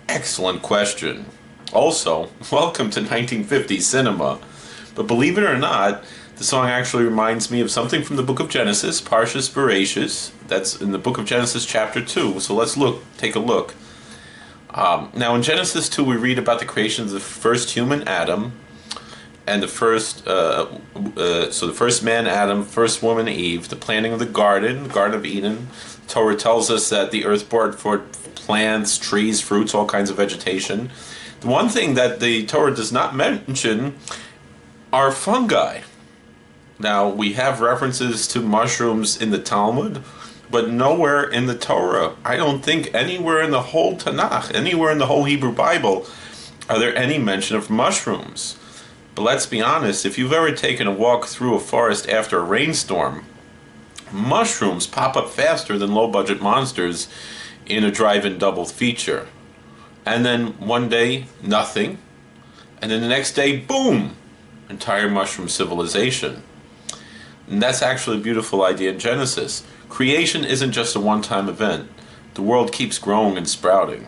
excellent question. Also, welcome to 1950s cinema. But believe it or not, the song actually reminds me of something from the book of Genesis, Parshas Bereshis. That's in the book of Genesis chapter 2. So let's take a look. Now in Genesis 2 we read about the creation of the first human Adam, and the first man Adam, first woman Eve, the planting of the Garden of Eden. Torah tells us that the earth brought forth plants, trees, fruits, all kinds of vegetation. The one thing that the Torah does not mention are fungi. Now we have references to mushrooms in the Talmud, but nowhere in the Torah. I don't think anywhere in the whole Tanakh, anywhere in the whole Hebrew Bible, are there any mention of mushrooms. But let's be honest, if you've ever taken a walk through a forest after a rainstorm, mushrooms pop up faster than low-budget monsters in a drive-in double feature. And then one day, nothing. And then the next day, boom! Entire mushroom civilization. And that's actually a beautiful idea in Genesis. Creation isn't just a one-time event. The world keeps growing and sprouting.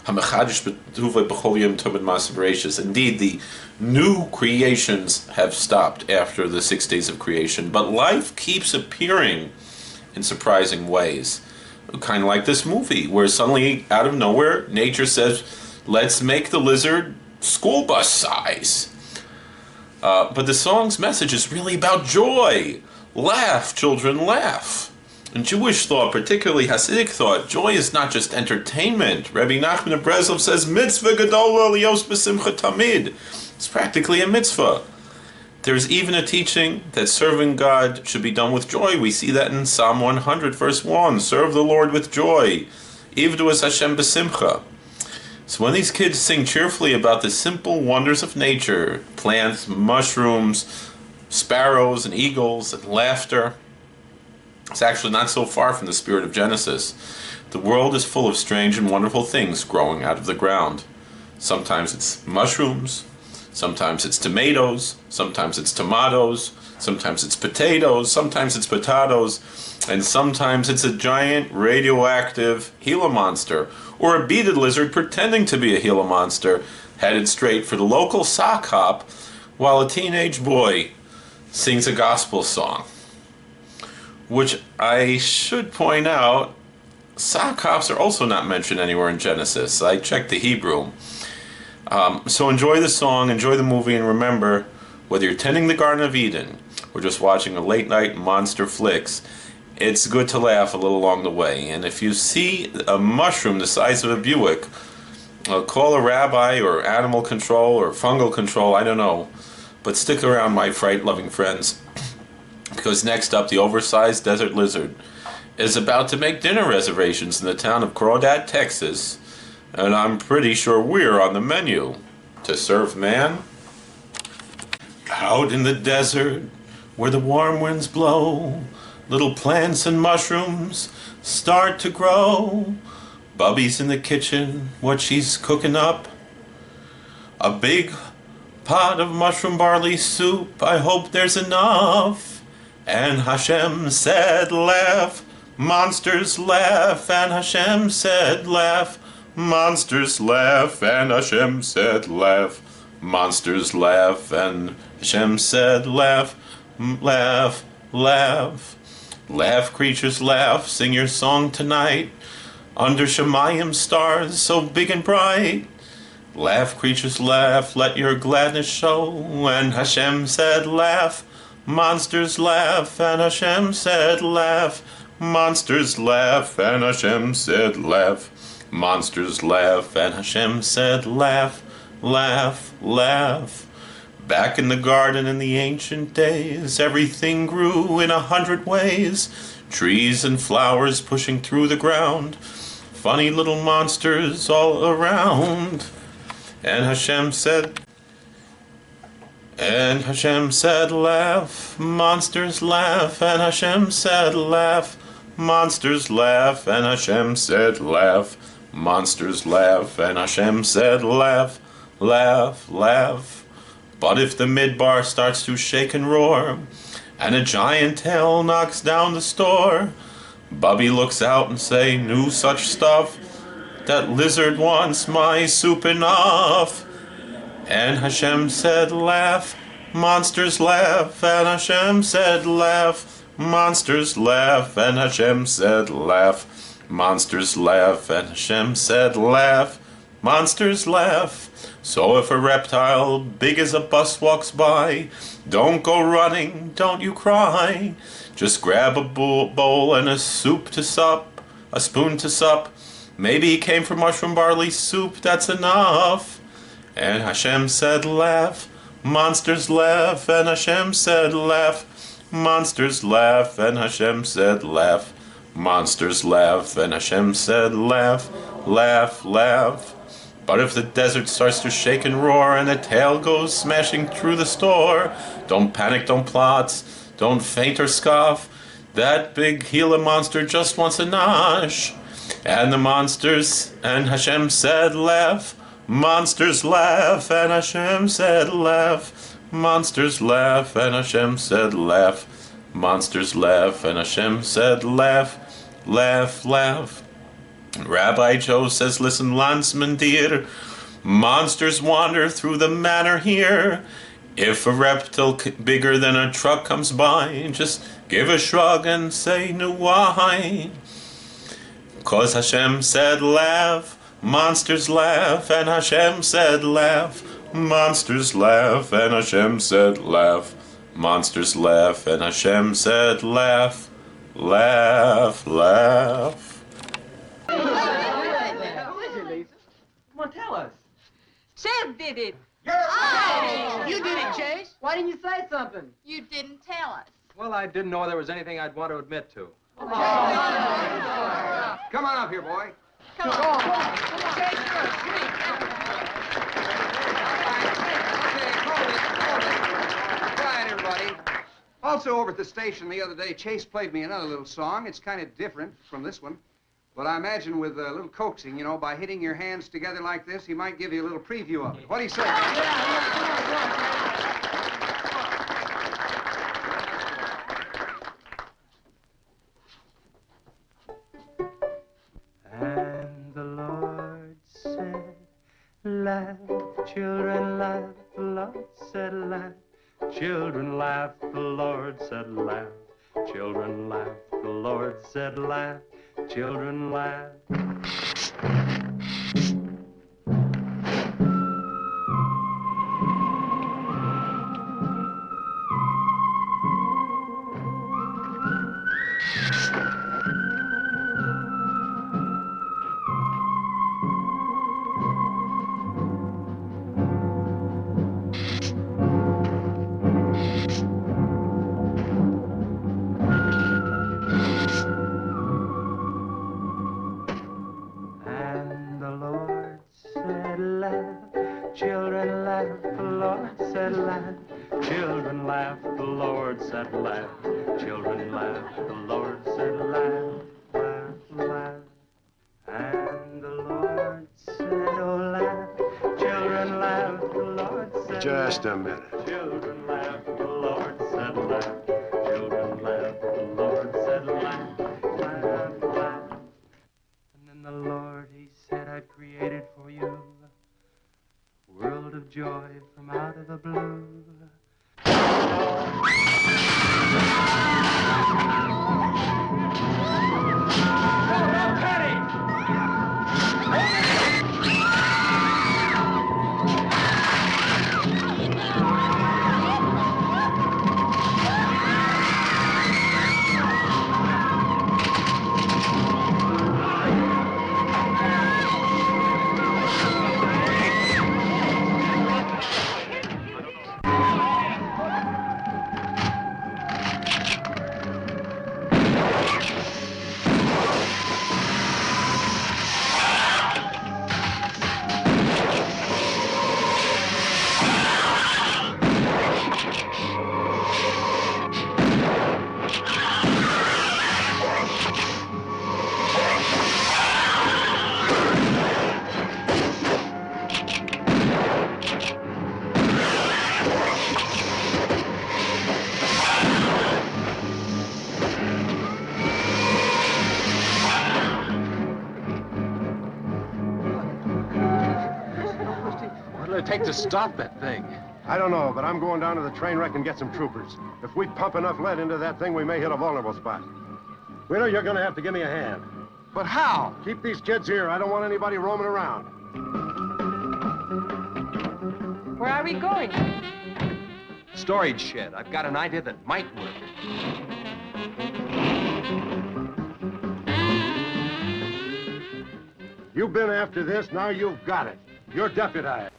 Indeed, the new creations have stopped after the 6 days of creation, but life keeps appearing in surprising ways. Kind of like this movie, where suddenly, out of nowhere, nature says, let's make the lizard school bus size. But the song's message is really about joy. Laugh, children, laugh. In Jewish thought, particularly Hasidic thought, joy is not just entertainment. Rabbi Nachman of Breslov says, mitzvah gadola lios b'simcha tamid. It's practically a mitzvah. There's even a teaching that serving God should be done with joy. We see that in Psalm 100, verse 1. Serve the Lord with joy. Ivdu es Hashem b'simcha. So when these kids sing cheerfully about the simple wonders of nature, plants, mushrooms, sparrows and eagles and laughter, it's actually not so far from the spirit of Genesis. The world is full of strange and wonderful things growing out of the ground. Sometimes it's mushrooms, sometimes it's tomatoes, sometimes it's tomatoes, sometimes it's potatoes, sometimes it's potatoes, and sometimes it's a giant radioactive Gila monster, or a beaded lizard pretending to be a Gila monster, headed straight for the local sock hop, while a teenage boy sings a gospel song. Which I should point out, sock hops are also not mentioned anywhere in Genesis. I checked the Hebrew. So enjoy the song, enjoy the movie, and remember, whether you're tending the Garden of Eden or just watching a late-night monster flicks, it's good to laugh a little along the way. And if you see a mushroom the size of a Buick, call a rabbi or animal control or fungal control, I don't know. But stick around, my fright-loving friends, because next up, the oversized desert lizard is about to make dinner reservations in the town of Crawdad, Texas, and I'm pretty sure we're on the menu to serve man. Out in the desert, where the warm winds blow, little plants and mushrooms start to grow. Bubby's in the kitchen, what she's cooking up? A big pot of mushroom barley soup, I hope there's enough. And Hashem said, laugh, monsters laugh, and Hashem said, laugh, monsters laugh, and Hashem said, laugh, monsters laugh, and Hashem said, laugh, laugh, laugh. Laugh, creatures, laugh, sing your song tonight, under Shemayim stars so big and bright. Laugh, creatures, laugh, let your gladness show. And Hashem said, laugh, monsters laugh, and Hashem said, laugh, monsters laugh, and Hashem said, laugh, monsters laugh, and Hashem said, laugh, laugh, laugh. Back in the garden in the ancient days, everything grew in 100 ways. Trees and flowers pushing through the ground, funny little monsters all around. And Hashem said, laugh, monsters laugh, and Hashem said, laugh, monsters laugh, and Hashem said, laugh, monsters laugh, and Hashem said, laugh, laugh, laugh. But if the midbar starts to shake and roar, and a giant tail knocks down the store, Bubby looks out and say, knew such stuff, that lizard wants my soup enough. And Hashem said, laugh, monsters laugh, and Hashem said, laugh, monsters laugh, and Hashem said, laugh, monsters laugh, and Hashem said, laugh, monsters laugh. So if a reptile big as a bus walks by, don't go running, don't you cry. Just grab a bowl and a soup to sup, a spoon to sup. Maybe he came from mushroom barley soup, that's enough. And Hashem said, laugh, monsters laugh, and Hashem said, laugh, monsters laugh, and Hashem said, laugh, monsters laugh, and Hashem said, laugh, laugh, laugh. But if the desert starts to shake and roar and the tail goes smashing through the store, don't panic, don't plot, don't faint or scoff. That big Gila monster just wants a nosh. And the monsters, and Hashem said, laugh, monsters laugh, and Hashem said, laugh, monsters laugh, and Hashem said, laugh, monsters laugh, and Hashem said, laugh, laugh, laugh. Rabbi Joe says, listen, landsman dear, monsters wander through the manor here. If a reptile bigger than a truck comes by, just give a shrug and say, no why. 'Cause Hashem said, laugh, monsters laugh, and Hashem said, laugh, monsters laugh, and Hashem said, laugh, monsters laugh, and Hashem said, laugh, laugh, laugh. Come on, tell us. Chase did it. You did it, Chase. Why didn't you say something? You didn't tell us. Well, I didn't know there was anything I'd want to admit to. Come on up here, boy. Come on. Quiet, everybody. Also, over at the station the other day, Chase played me another little song. It's kind of different from this one. But I imagine with a little coaxing, you know, by hitting your hands together like this, he might give you a little preview of it. What do you say? And the Lord said, laugh, children, laugh. The Lord said, laugh, children, laugh. The Lord said, laugh, children, laugh. The Lord said, laugh, children, laugh. Lord said laugh. Children laugh, the Lord said laugh. Children laugh, the Lord said laugh, laugh, laugh. And the Lord said, oh, laugh. Children laugh, the Lord said Just laugh. a minute. Children laugh, the Lord said laugh. Children laugh, the Lord said laugh, laugh, laugh. And then the Lord, he said, I created for you a world of joy from out of the blue. What'll it take to stop that thing? I don't know, but I'm going down to the train wreck and get some troopers. If we pump enough lead into that thing, we may hit a vulnerable spot. Wheeler, you're gonna have to give me a hand. But how? Keep these kids here. I don't want anybody roaming around. Where are we going? Storage shed. I've got an idea that might work. You've been after this, now you've got it. You're deputized.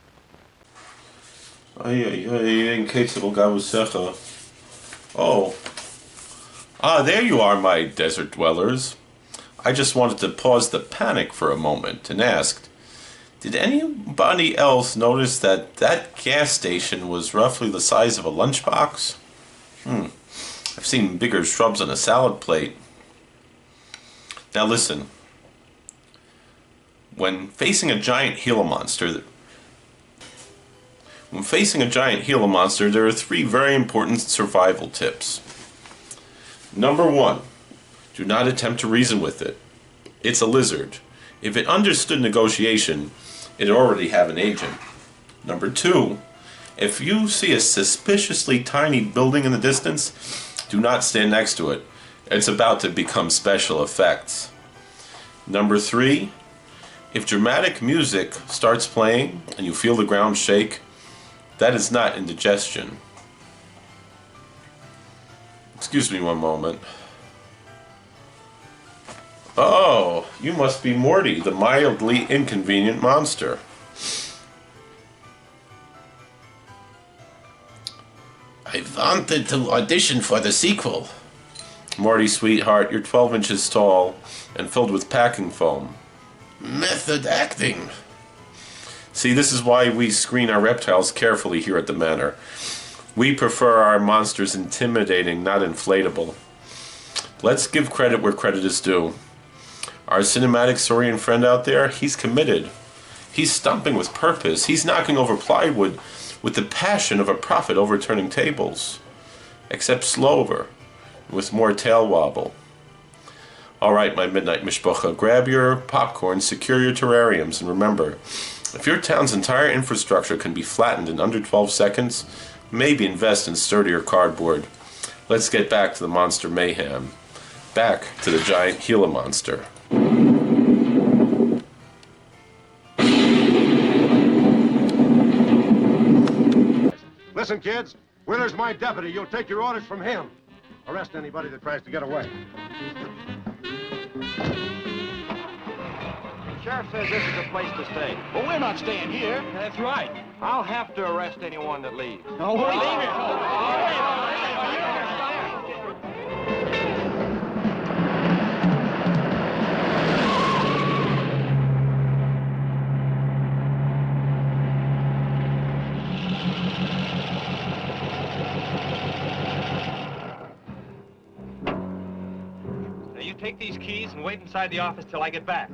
Oh. Ah, there you are, my desert dwellers. I just wanted to pause the panic for a moment and ask, did anybody else notice that that gas station was roughly the size of a lunchbox? I've seen bigger shrubs on a salad plate. Now listen. When facing a giant Gila monster, there are 3 very important survival tips. Number 1, do not attempt to reason with it. It's a lizard. If it understood negotiation, it'd already have an agent. Number 2, if you see a suspiciously tiny building in the distance, do not stand next to it. It's about to become special effects. Number 3, if dramatic music starts playing and you feel the ground shake, that is not indigestion. Excuse me one moment. Oh, you must be Morty, the mildly inconvenient monster. I wanted to audition for the sequel. Morty, sweetheart, you're 12 inches tall and filled with packing foam. Method acting. See, this is why we screen our reptiles carefully here at the Manor. We prefer our monsters intimidating, not inflatable. Let's give credit where credit is due. Our cinematic saurian friend out there, he's committed. He's stomping with purpose. He's knocking over plywood with the passion of a prophet overturning tables. Except slower, with more tail wobble. All right, my Midnite Mishpocha, grab your popcorn, secure your terrariums, and remember, if your town's entire infrastructure can be flattened in under 12 seconds, maybe invest in sturdier cardboard. Let's get back to the monster mayhem. Back to the giant Gila monster. Listen, kids, Wheeler's my deputy. You'll take your orders from him. Arrest anybody that tries to get away. Sheriff says this is the place to stay. Well, we're not staying here. That's right. I'll have to arrest anyone that leaves. No, we're leaving. take these keys and wait inside the office till I get back.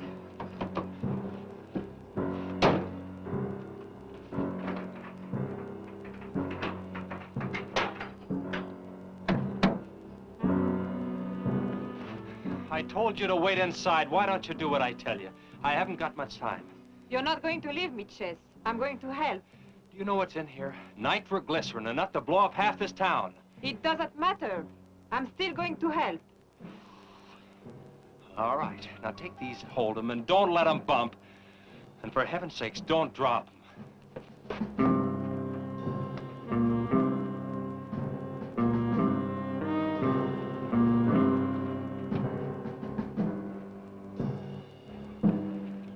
I told you to wait inside. Why don't you do what I tell you? I haven't got much time. You're not going to leave me, Chess. I'm going to help. Do you know what's in here? Nitroglycerin, enough to blow up half this town. It doesn't matter. I'm still going to help. All right. Now take these, hold them, and don't let them bump. And for heaven's sakes, don't drop them.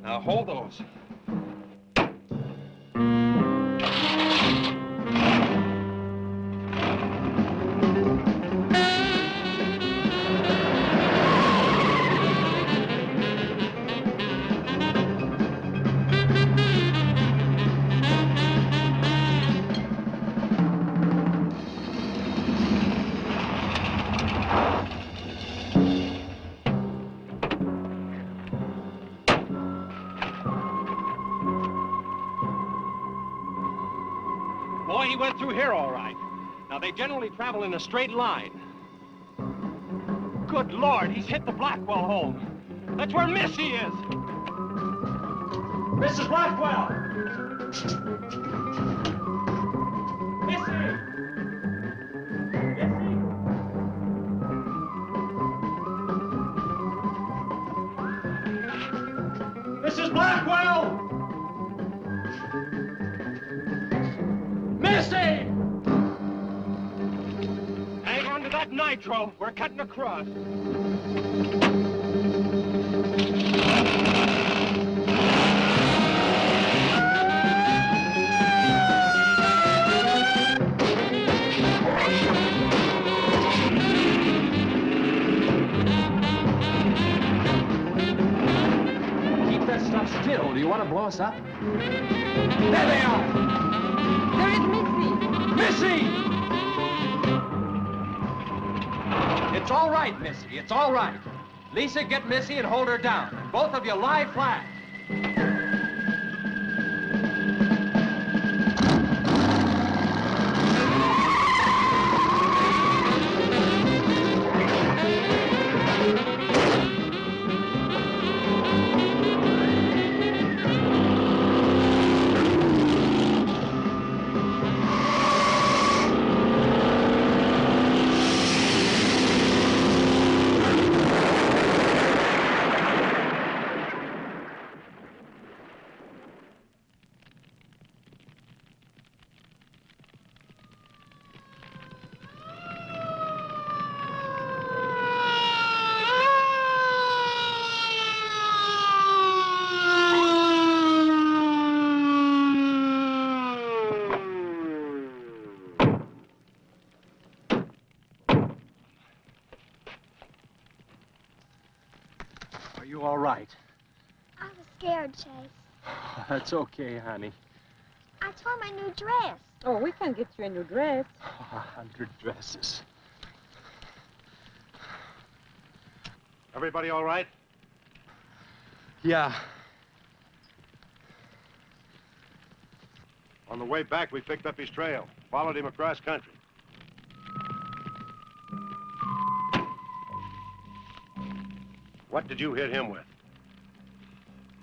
Now hold those. Boy, he went through here all right. Now, they generally travel in a straight line. Good Lord, he's hit the Blackwell home. That's where Missy is. Mrs. Blackwell! Missy! Mrs. Blackwell! Missy! Hang on to that nitro. We're cutting across. Keep that stuff still. Do you want to blow us up? There they are! There is Missy! Missy! It's all right, Missy. It's all right. Lisa, get Missy and hold her down. Both of you lie flat. Are you all right? I was scared, Chase. That's okay, honey. I tore my new dress. Oh, we can get you a new dress. 100 dresses. Everybody all right? Yeah. On the way back, we picked up his trail, followed him across country. What did you hit him with?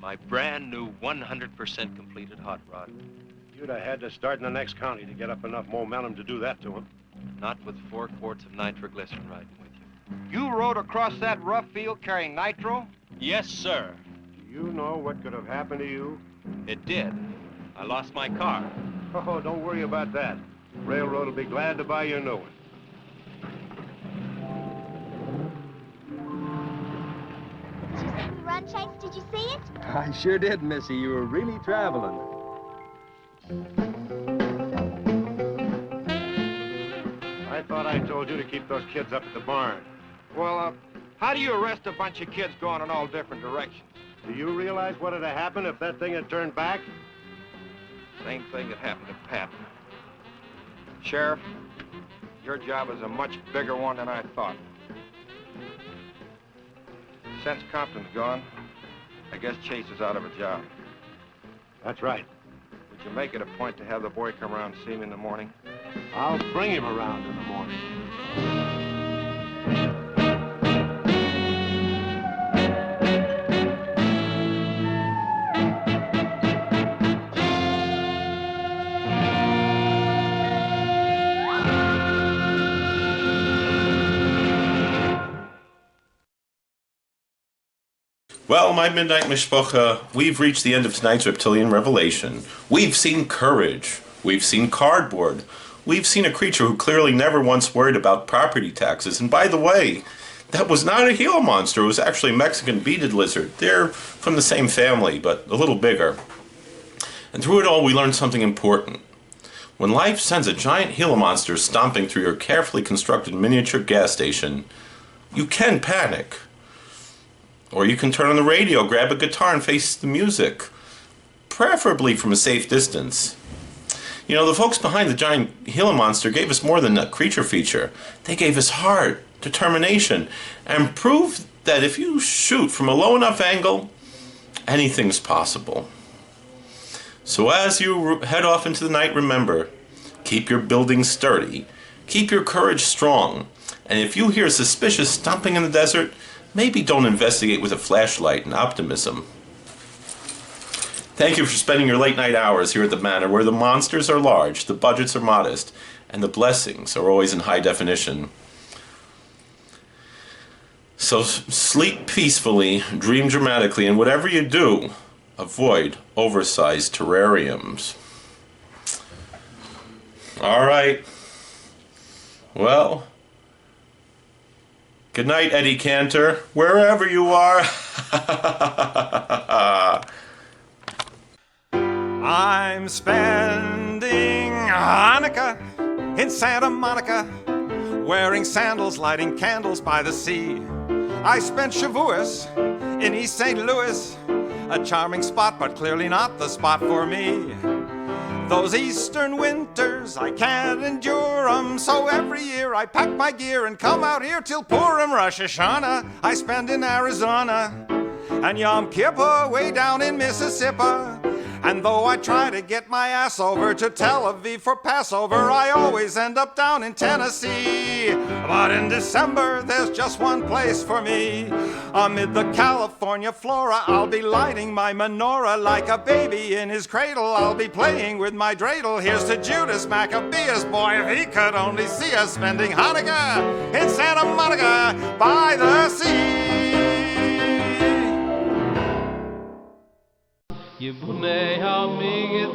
My brand new 100% completed hot rod. You'd have had to start in the next county to get up enough momentum to do that to him. Not with 4 quarts of nitroglycerin riding with you. You rode across that rough field carrying nitro? Yes, sir. Do you know what could have happened to you? It did. I lost my car. Oh, don't worry about that. Railroad will be glad to buy you a new one. Did you see me run, Chase? Did you see it? I sure did, Missy. You were really traveling. I thought I told you to keep those kids up at the barn. Well, how do you arrest a bunch of kids going in all different directions? Do you realize what would have happened if that thing had turned back? Same thing that happened to Pat. Sheriff, your job is a much bigger one than I thought. Since Compton's gone, I guess Chase is out of a job. That's right. Would you make it a point to have the boy come around and see me in the morning? I'll bring him around in the morning. Well, my Midnight Mishpacha, we've reached the end of tonight's reptilian revelation. We've seen courage. We've seen cardboard. We've seen a creature who clearly never once worried about property taxes. And by the way, that was not a Gila monster. It was actually a Mexican beaded lizard. They're from the same family, but a little bigger. And through it all, we learned something important. When life sends a giant Gila monster stomping through your carefully constructed miniature gas station, you can panic. Or you can turn on the radio, grab a guitar, and face the music. Preferably from a safe distance. You know, the folks behind the giant Gila monster gave us more than a creature feature. They gave us heart, determination, and proved that if you shoot from a low enough angle, anything's possible. So as you head off into the night, remember, keep your building sturdy, keep your courage strong, and if you hear suspicious stomping in the desert, maybe don't investigate with a flashlight and optimism. Thank you for spending your late night hours here at the Manor, where the monsters are large, the budgets are modest, and the blessings are always in high definition. So sleep peacefully, dream dramatically, and whatever you do, avoid oversized terrariums. All right. Well, good night, Eddie Cantor, wherever you are. I'm spending Hanukkah in Santa Monica, wearing sandals, lighting candles by the sea. I spent Shavuos in East St. Louis, a charming spot, but clearly not the spot for me. Those eastern winters, I can't endure 'em, so every year I pack my gear and come out here till Purim. Rosh Hashanah I spend in Arizona, and Yom Kippur way down in Mississippi. And though I try to get my ass over to Tel Aviv for Passover, I always end up down in Tennessee. But in December, there's just one place for me. Amid the California flora, I'll be lighting my menorah like a baby in his cradle. I'll be playing with my dreidel. Here's to Judas Maccabeus, boy, if he could only see us spending Hanukkah in Santa Monica by the sea. Yibunei HaMikdash,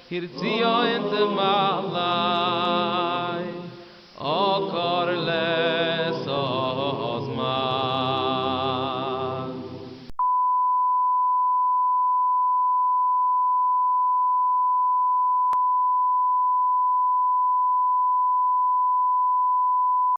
Hirtzio in the Malam.